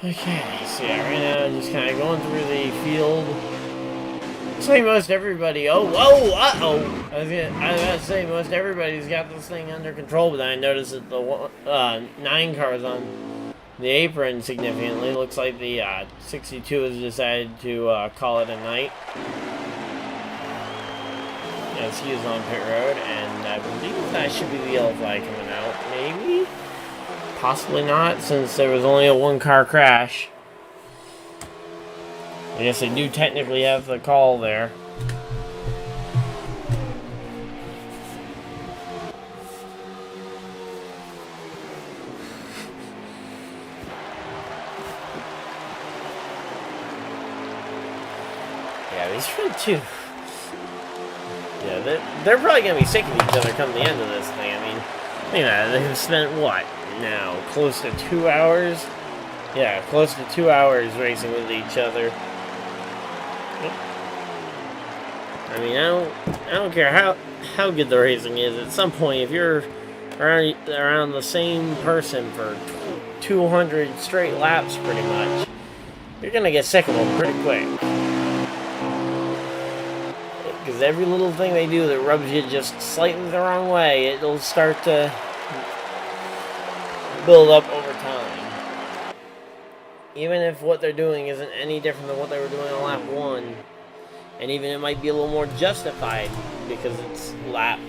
Okay, so yeah, right now just kind of going through the field. Looks like most everybody. Oh, whoa, uh-oh. I was about to say most everybody's got this thing under control, but then I noticed that the 9 cars on the apron significantly. Looks like the 62 has decided to call it a night. As he is on pit road, and I believe that should be the yellow flag coming out. Maybe? Possibly not, since there was only a 1-car crash. I guess they do technically have the call there. Yeah, these front two. Yeah, they're probably going to be sick of each other come the end of this thing. I mean, they've spent, what, now, close to 2 hours? Yeah, close to 2 hours racing with each other. I mean, I don't care how good the racing is. At some point, if you're around the same person for 200 straight laps, pretty much, you're gonna get sick of them pretty quick. Because every little thing they do that rubs you just slightly the wrong way, it'll start to build up over time. Even if what they're doing isn't any different than what they were doing on lap 1. And even it might be a little more justified because it's lap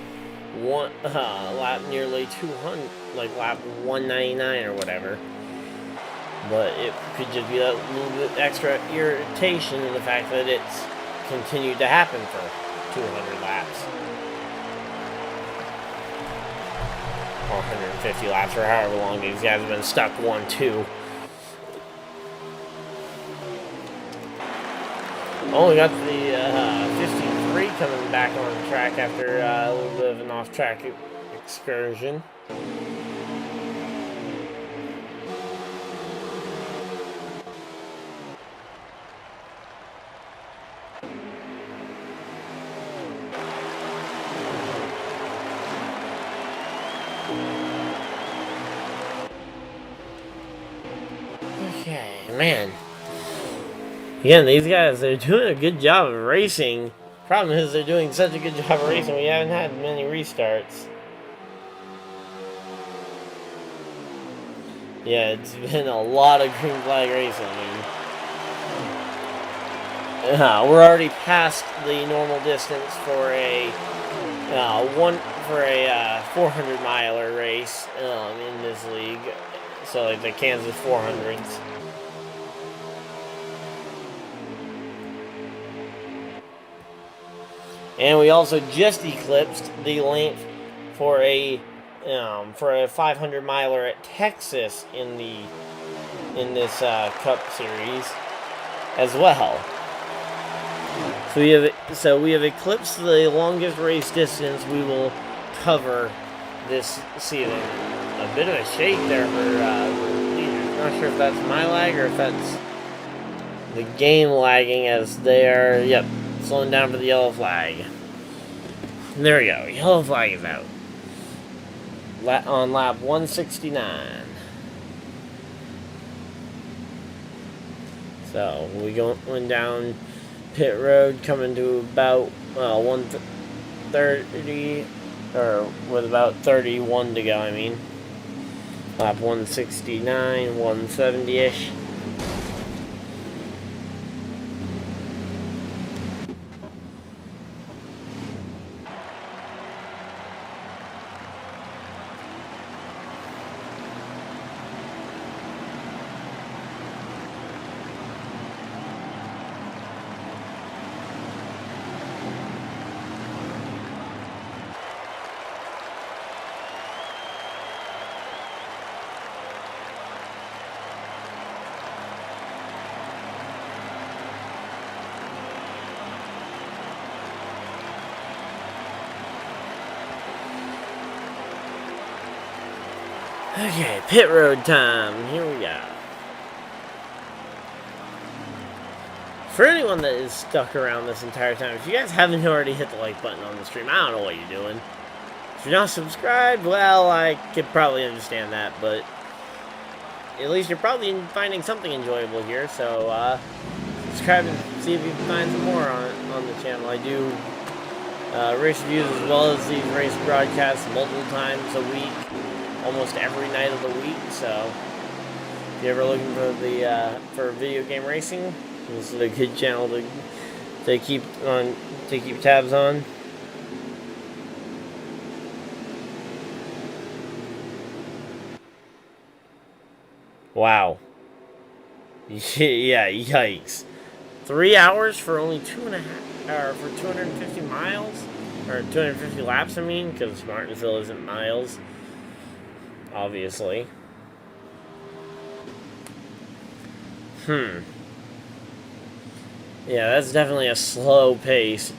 nearly 200, like lap 199 or whatever. But it could just be a little bit extra irritation in the fact that it's continued to happen for 200 laps. Or 150 laps, or however long these guys have been stuck 1-2. Oh, we got the 53 coming back on the track after a little bit of an off-track excursion. Okay, man. Again, these guys, they're doing a good job of racing. Problem is, they're doing such a good job of racing, we haven't had many restarts. Yeah, it's been a lot of green flag racing. We're already past the normal distance for a 400 miler race in this league. So like the Kansas 400s. And we also just eclipsed the length for a 500 miler at Texas in this Cup Series as well. So we have eclipsed the longest race distance we will cover this season. A bit of a shake there for leaders. Not sure if that's my lag or if that's the game lagging, as they are, slowing down for the yellow flag. And there we go. Yellow flag is out. On lap 169. So we going down pit road, coming to about 130, or with about 31 to go. I mean, lap 169, 170-ish. Okay, pit road time. Here we go. For anyone that is stuck around this entire time, if you guys haven't already hit the like button on the stream, I don't know what you're doing. If you're not subscribed, well, I could probably understand that, but at least you're probably finding something enjoyable here, so subscribe and see if you can find some more on the channel. I do race reviews as well as these race broadcasts multiple times a week, almost every night of the week, so if you're ever looking for video game racing, this is a good channel to keep tabs on. Wow. Yeah, yikes. 3 hours for only 2.5, or for 250 miles? Or 250 laps, I mean, because Martinsville isn't miles. Obviously. Yeah, that's definitely a slow pace.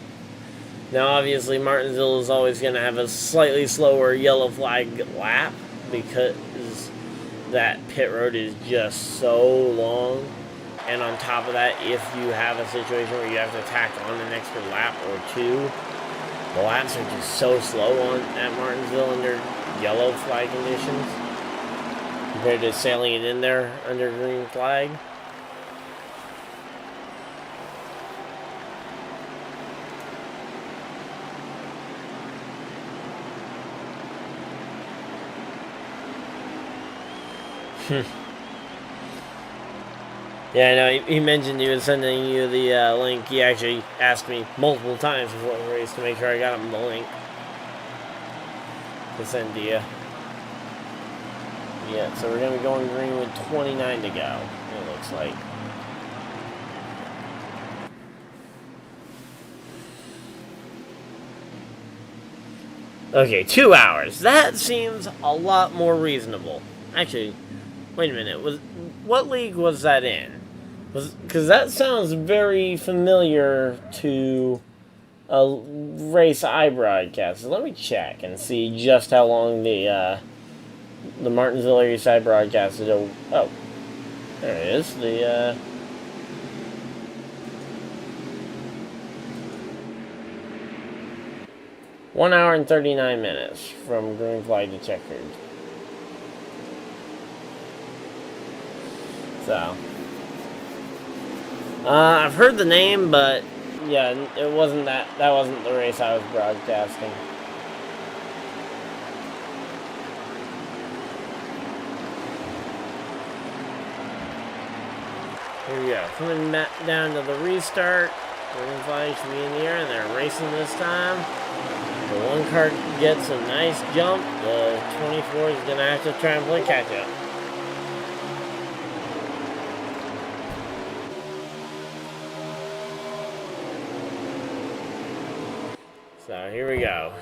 Now, obviously, Martinsville is always going to have a slightly slower yellow flag lap because that pit road is just so long. And on top of that, if you have a situation where you have to tack on an extra lap or two, the laps are just so slow at Martinsville under yellow flag conditions compared to sailing it in there under green flag. Yeah, I know. He mentioned he was sending you the link. He actually asked me multiple times before the race to make sure I got him the link to send to you. Yeah, so we're going to be going green with 29 to go, it looks like. Okay, 2 hours. That seems a lot more reasonable. Actually, wait a minute. What league was that in? Because that sounds very familiar to a race I broadcast. So let me check and see just how long the Martinsville race I broadcasted. Oh, there it is. The 1 hour and 39 minutes from green flag to checkered. So, I've heard the name, but yeah, it wasn't that wasn't the race I was broadcasting. Here we go. Coming down to the restart. Green flag should be in the air, and they're racing this time. The one car gets a nice jump. The 24 is going to have to try and play catch up. So here we go.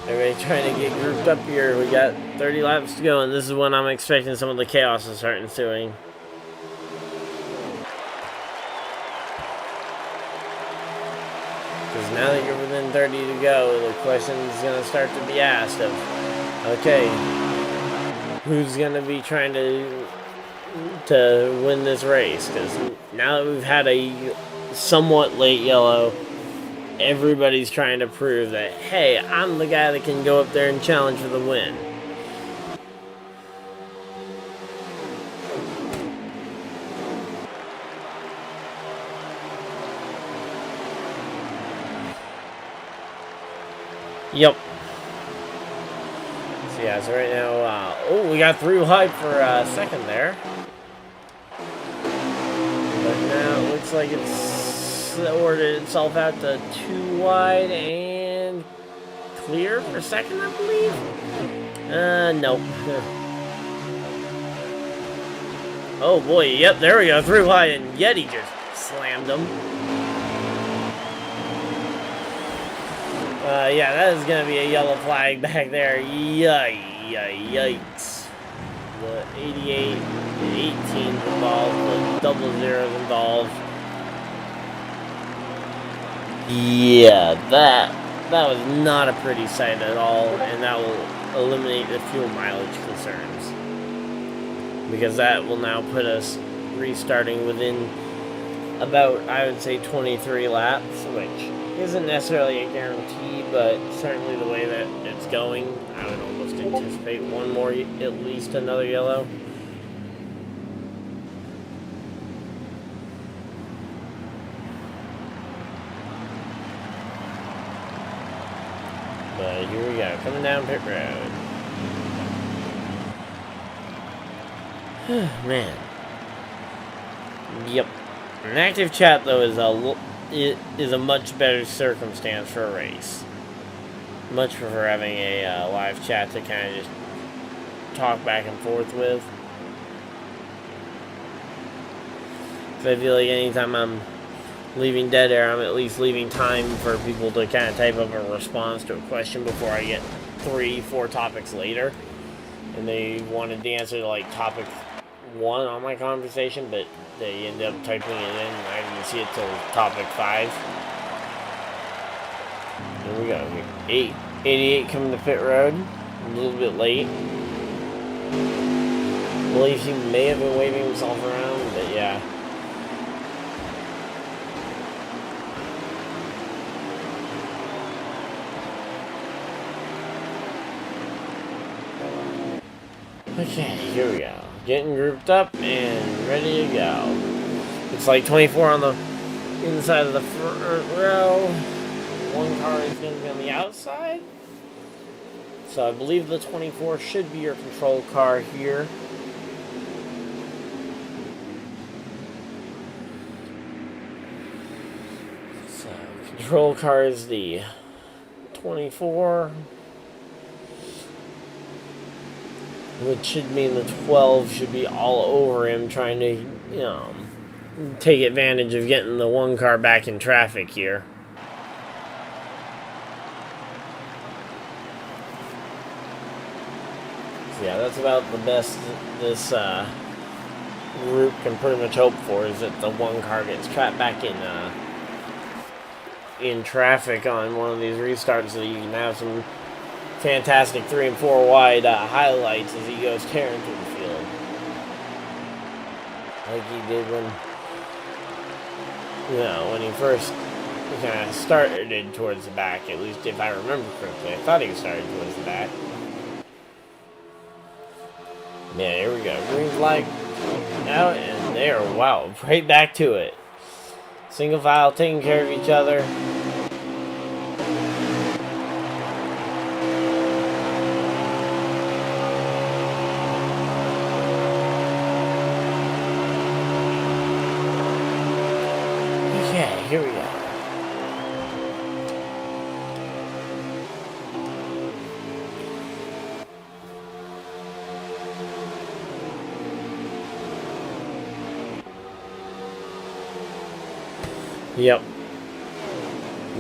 Everybody trying to get grouped up here. We got 30 laps to go, and this is when I'm expecting some of the chaos to start ensuing. Because now that you're within 30 to go, the question is going to start to be asked of, okay, who's going to be trying to win this race? Because now that we've had a somewhat late yellow, everybody's trying to prove that, hey, I'm the guy that can go up there and challenge for the win. Yep. So yeah, so right now, oh, we got through hype for a second there. But now it looks like it's ordered itself out to 2 wide and clear for second, I believe. Nope. Oh boy, yep, there we go, 3 wide, and Yeti just slammed him. Yeah, that is gonna be a yellow flag back there. Yikes. The 88, the 18's involved, the double zeros involved. Yeah, that was not a pretty sight at all, and that will eliminate the fuel mileage concerns, because that will now put us restarting within about, I would say, 23 laps, which isn't necessarily a guarantee, but certainly the way that it's going, I would almost anticipate one more, at least another yellow. But here we go, coming down pit road. Man. Yep. An active chat, though, is a much better circumstance for a race. Much prefer having a live chat to kind of just talk back and forth with. So I feel like anytime I'm leaving dead air, I'm at least leaving time for people to kind of type up a response to a question before I get 3-4 topics later. And they wanted the answer to like topic 1 on my conversation, but they end up typing it in and I didn't see it till topic 5. Here we go. 88 coming to pit road. A little bit late. I believe he may have been waving himself around, but yeah. Okay, here we go. Getting grouped up and ready to go. It's like 24 on the inside of the front row. One car is going to be on the outside. So I believe the 24 should be your control car here. So control car is the 24. Which should mean the 12 should be all over him, trying to, take advantage of getting the one car back in traffic here. So yeah, that's about the best this group can pretty much hope for, is that the one car gets trapped back in traffic on one of these restarts, so you can have some fantastic 3 and 4 wide highlights as he goes tearing through the field, like he did when he first kind of started towards the back. At least if I remember correctly, I thought he started towards the back. Yeah, here we go. Green flag out, and there. Wow, right back to it. Single file, taking care of each other. Here we go. Yep.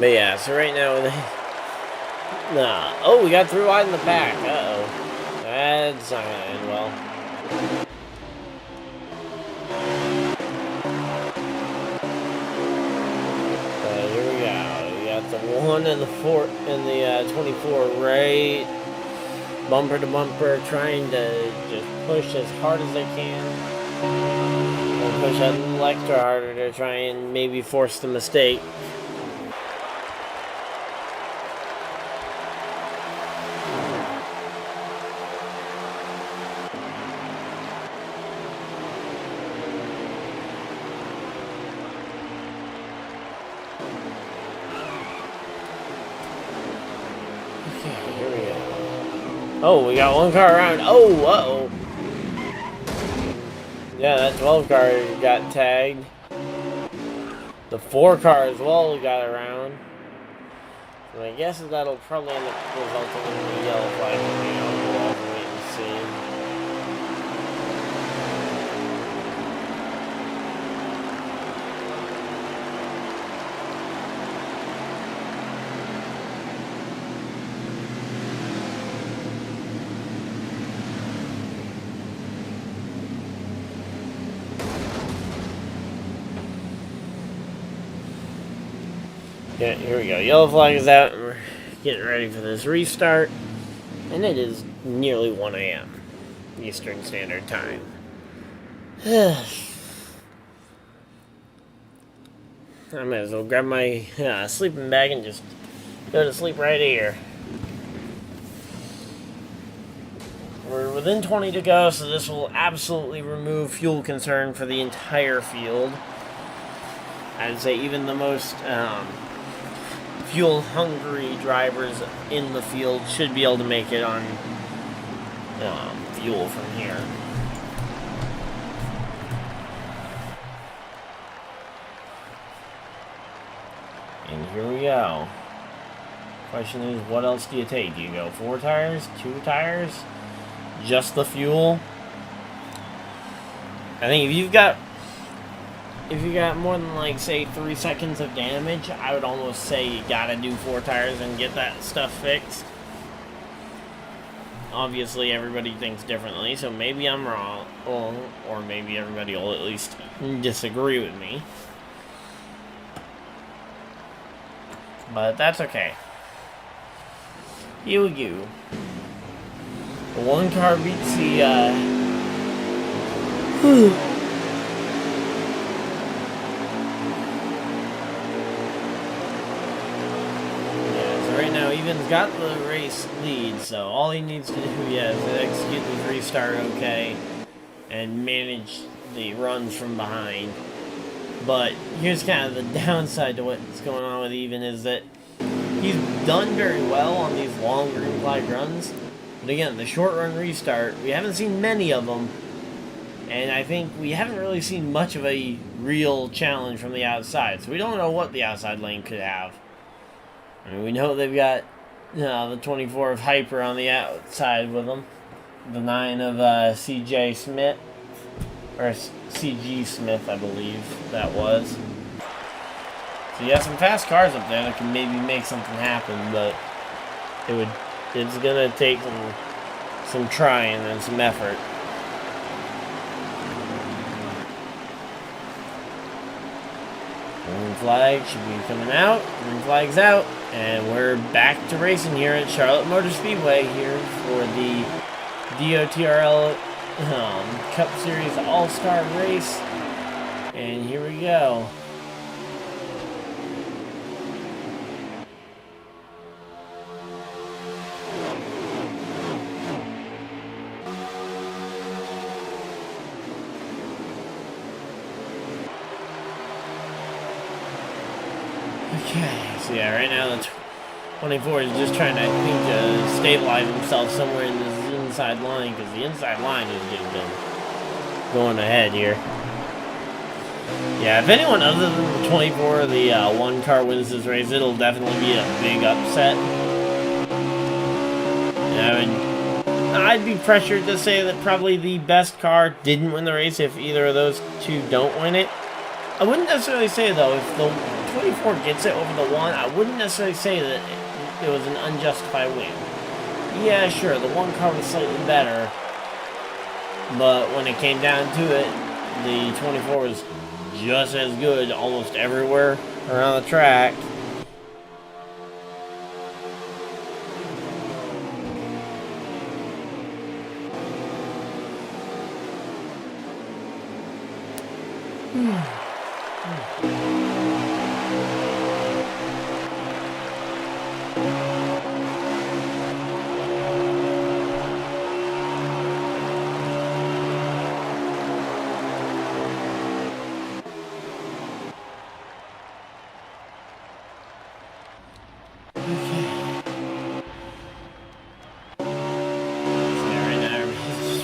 But yeah, so right now, oh, we got through wide in the back. Uh-oh. That's not gonna end well. The 1 and the 4 and the 24 right bumper to bumper, trying to just push as hard as they can, and push a little extra harder to try and maybe force the mistake. Oh, we got one car around. Oh, uh-oh. Yeah, that 12 car got tagged. The 4 car as well got around. And I guess that'll probably end up resulting in the yellow flag. We'll have to wait and see. Yeah, here we go. Yellow flag is out, and we're getting ready for this restart. And it is nearly 1 a.m. Eastern Standard Time. I might as well grab my sleeping bag and just go to sleep right here. We're within 20 to go, so this will absolutely remove fuel concern for the entire field. I'd say even the most fuel-hungry drivers in the field should be able to make it on fuel from here. And here we go. Question is, what else do you take? Do you go 4 tires, 2 tires, just the fuel? I think if you've got more than, like, say 3 seconds of damage, I would almost say you gotta do 4 tires and get that stuff fixed. Obviously, everybody thinks differently, so maybe I'm wrong, or maybe everybody will at least disagree with me. But that's okay. You. The 1 car beats the, Yeah, so right now, Evan's got the race lead, so all he needs to do, is execute this restart okay, and manage the runs from behind. But here's kind of the downside to what's going on with Even, is that he's done very well on these long green flag runs. But again, the short run restart, we haven't seen many of them. And I think we haven't really seen much of a real challenge from the outside. So we don't know what the outside lane could have. I mean, we know they've got the 24 of Hyper on the outside with them. The 9 of CJ Smith. Or CG Smith, I believe that was. So you have some fast cars up there that can maybe make something happen, but it's gonna take some trying and some effort. Green flag should be coming out. Green flag's out, and we're back to racing here at Charlotte Motor Speedway here for the DoTRL Cup Series All-Star Race, and here we go. Okay, so yeah, right now the 24 is just trying to, I think, stabilize himself somewhere in this inside line, because the inside line has just been going ahead here. Yeah, if anyone other than the 24, the 1 car wins this race, it'll definitely be a big upset. I'd be pressured to say that probably the best car didn't win the race if either of those two don't win it. I wouldn't necessarily say, though, if the 24 gets it over the 1, I wouldn't necessarily say that it was an unjustified win. Yeah, sure, the 1 car was slightly better, but when it came down to it, the 24 was just as good almost everywhere around the track.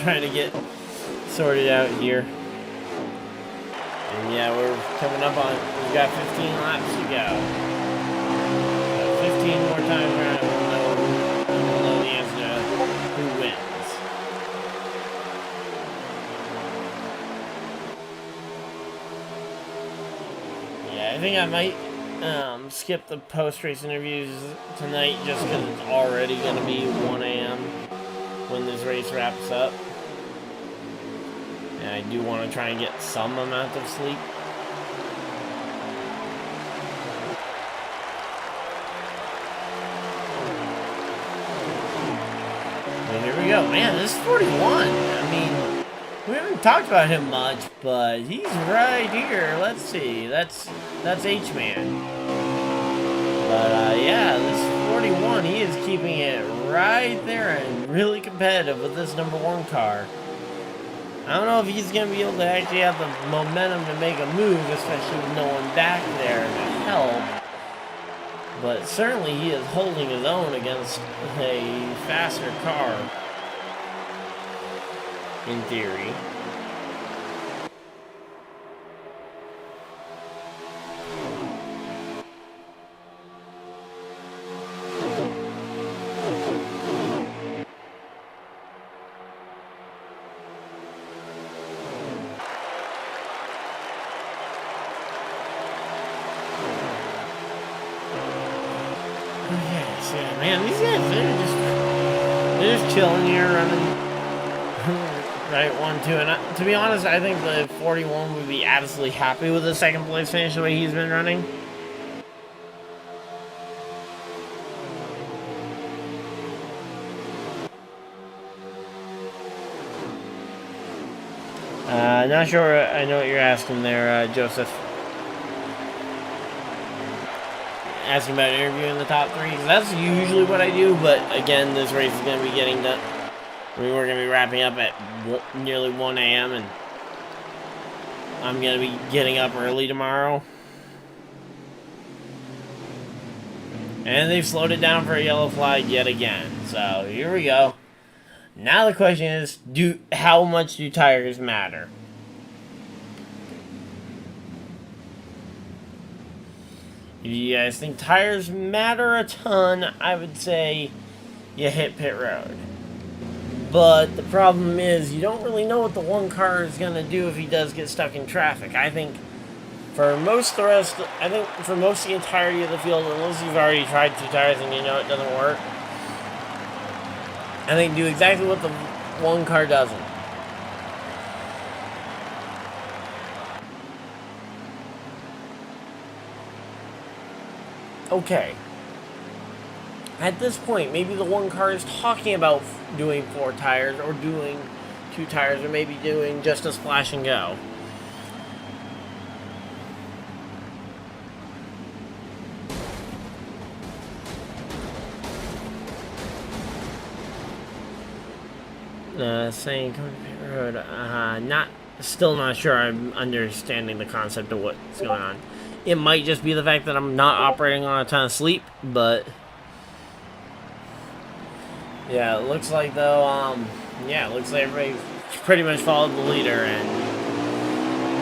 Trying to get sorted out here. And yeah, we're coming up on, we've got 15 laps to go. 15 more times around, we'll know the answer to who wins. Yeah, I think I might skip the post-race interviews tonight just because it's already going to be 1 a.m. when this race wraps up. And I do want to try and get some amount of sleep. man, this is 41. I mean, we haven't talked about him much, but he's right here. Let's see. That's H-Man. But, yeah, this 41, he is keeping it right there and really competitive with this number 1 car. I don't know if he's going to be able to actually have the momentum to make a move, especially with no one back there to help. But certainly he is holding his own against a faster car, in theory. Yeah, man, these guys, they're just chilling here, running right 1-2. And to be honest, I think the 41 would be absolutely happy with the second place finish the way he's been running. Not sure I know what you're asking there, Joseph. Asking about interviewing the top 3. That's usually what I do, but again, this race is going to be getting done. I mean, we're going to be wrapping up at nearly 1 a.m. and I'm going to be getting up early tomorrow. And they've slowed it down for a yellow flag yet again. So, here we go. Now the question is, how much do tires matter? If you guys think tires matter a ton, I would say you hit pit road. But the problem is, you don't really know what the 1 car is going to do if he does get stuck in traffic. I think for most of the entirety of the field, unless you've already tried 2 tires and you know it doesn't work, I think do exactly what the 1 car doesn't. Okay. At this point, maybe the 1 car is talking about doing 4 tires or doing 2 tires or maybe doing just a splash and go. Saying come to pit road. Still not sure I'm understanding the concept of what's going on. It might just be the fact that I'm not operating on a ton of sleep, but yeah, it looks like though, it looks like everybody pretty much followed the leader, and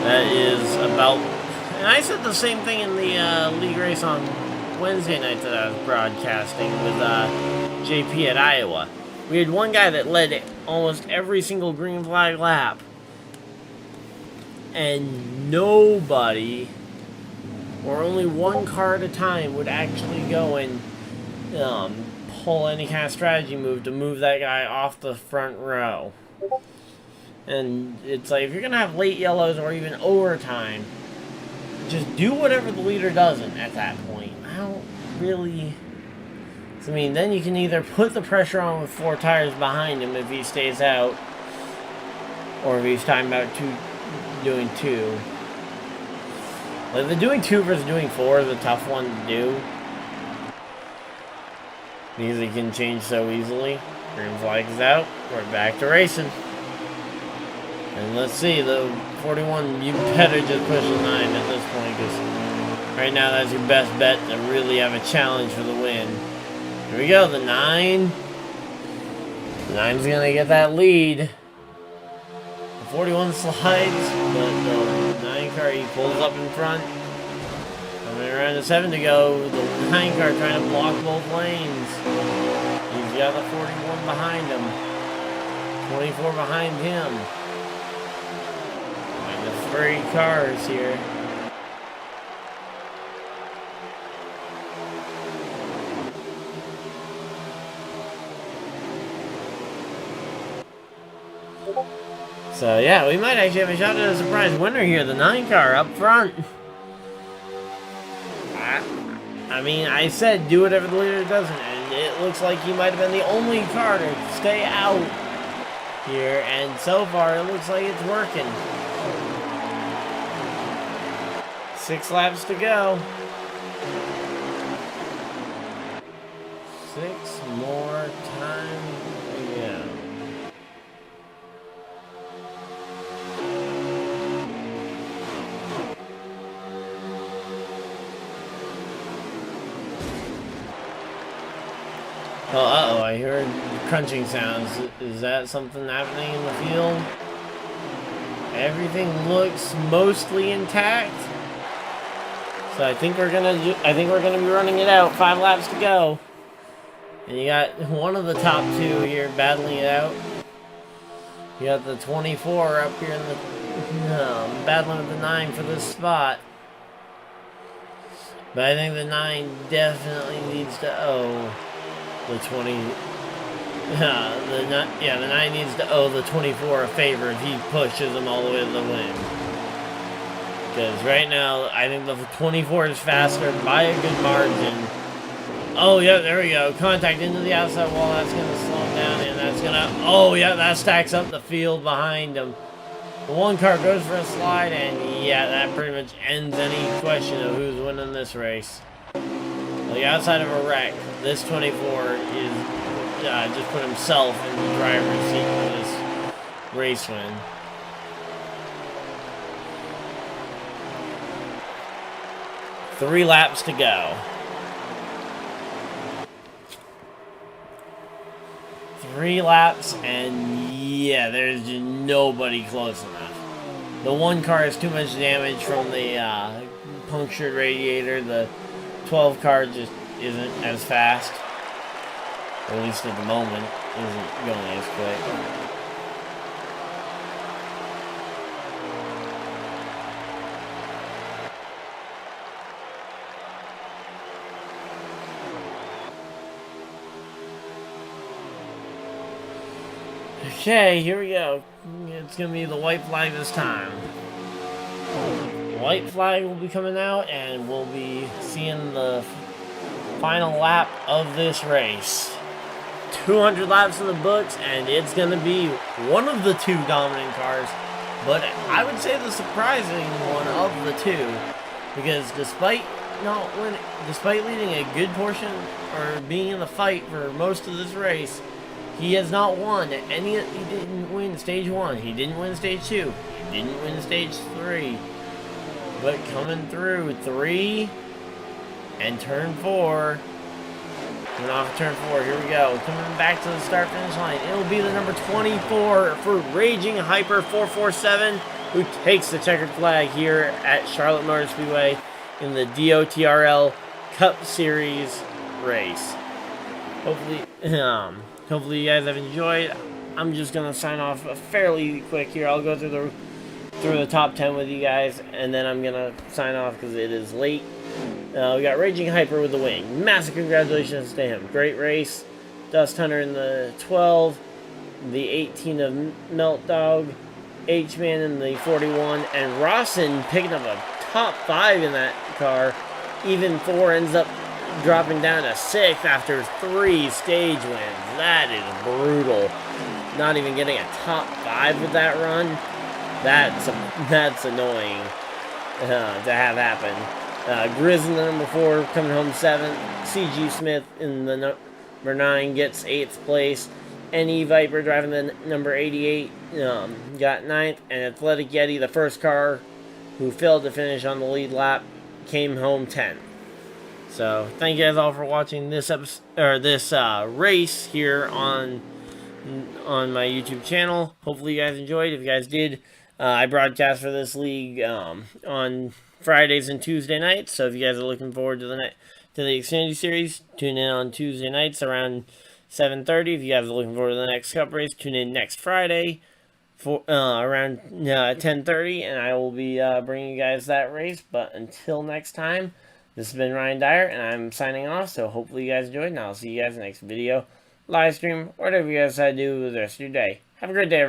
that is about. And I said the same thing in the league race on Wednesday night that I was broadcasting with JP at Iowa. We had one guy that led almost every single green flag lap, and nobody, or only 1 car at a time, would actually go and pull any kind of strategy move to move that guy off the front row. And it's like, if you're going to have late yellows or even overtime, just do whatever the leader doesn't at that point. I don't really. I mean, then you can either put the pressure on with 4 tires behind him if he stays out, or if he's talking about doing 2. Like, the doing 2 versus doing 4 is a tough one to do, because it can change so easily. Green flag is out. We're back to racing. And let's see, the 41, you better just push the 9 at this point, because right now that's your best bet to really have a challenge for the win. Here we go, the 9. The 9's going to get that lead. The 41 slides, but the 9 car, he pulls up in front. Coming around the 7 to go, the 9 car trying to block both lanes. He's got the 41 behind him. 24 behind him. And the 3 cars here. So yeah, we might actually have a shot at a surprise winner here. The 9 car up front. I mean, I said do whatever the leader doesn't, and it looks like he might have been the only car to stay out here, and so far it looks like it's working. 6 laps to go. 6 more times to go. Oh, uh-oh, I heard crunching sounds. Is that something happening in the field? Everything looks mostly intact. So I think we're gonna be running it out. 5 laps to go. And you got one of the top 2 here battling it out. You got the 24 up here in the battling with the 9 for this spot. But I think the 9 definitely needs to owe the 20. The 9 needs to owe the 24 a favor if he pushes him all the way to the win. Because right now, I think the 24 is faster by a good margin. Oh, yeah, there we go. Contact into the outside wall. That's going to slow him down, and that's going to... Oh, yeah, that stacks up the field behind him. The 1 car goes for a slide, and yeah, that pretty much ends any question of who's winning this race. Well, outside of a wreck, this 24 is just put himself in the driver's seat for this race win. Three laps to go. 3 laps, and yeah, there's just nobody close enough. The 1 car has too much damage from the punctured radiator. The 12 car just isn't as fast. Or at least at the moment, isn't going as quick. Okay, here we go. It's going to be the white flag this time. White flag will be coming out, and we'll be seeing the final lap of this race. 200 laps in the books, and it's going to be one of the 2 dominant cars, but I would say the surprising one of the 2, because despite leading a good portion or being in the fight for most of this race, he has not won any. He didn't win stage 1. He didn't win stage 2. He didn't win stage 3. But coming through 3 and turn 4. Coming off turn 4. Here we go. Coming back to the start finish line. It'll be the number 24 for Raging Hyper 447, who takes the checkered flag here at Charlotte Motor Speedway in the DoTRL Cup Series race. Hopefully you guys have enjoyed. I'm just gonna sign off fairly quick here. I'll go through the top 10 with you guys, and then I'm gonna sign off because it is late. We got Raging Hyper with the win. Massive congratulations to him. Great race. Dust Hunter in the 12, the 18 of Melt Dog, H-Man in the 41, and Rawson picking up a top 5 in that car. Even 4 ends up dropping down to 6th after 3 stage wins. That is brutal. Not even getting a top 5 with that run. That's annoying to have happen. Grizz in the number 4 coming home 7th. CG Smith in the number 9 gets 8th place. NE Viper driving the number 88 got 9th. And Athletic Yeti, the first car who failed to finish on the lead lap, came home 10th. So thank you guys all for watching this episode or this race here on my YouTube channel. Hopefully you guys enjoyed. If you guys did, I broadcast for this league on Fridays and Tuesday nights. So if you guys are looking forward to the Xfinity Series, tune in on Tuesday nights around 7:30. If you guys are looking forward to the next Cup race, tune in next Friday for around 10:30, and I will be bringing you guys that race. But until next time, this has been Ryan Dyer, and I'm signing off, so hopefully you guys enjoyed, and I'll see you guys in the next video, live stream, whatever you guys decide to do with the rest of your day. Have a great day, everyone.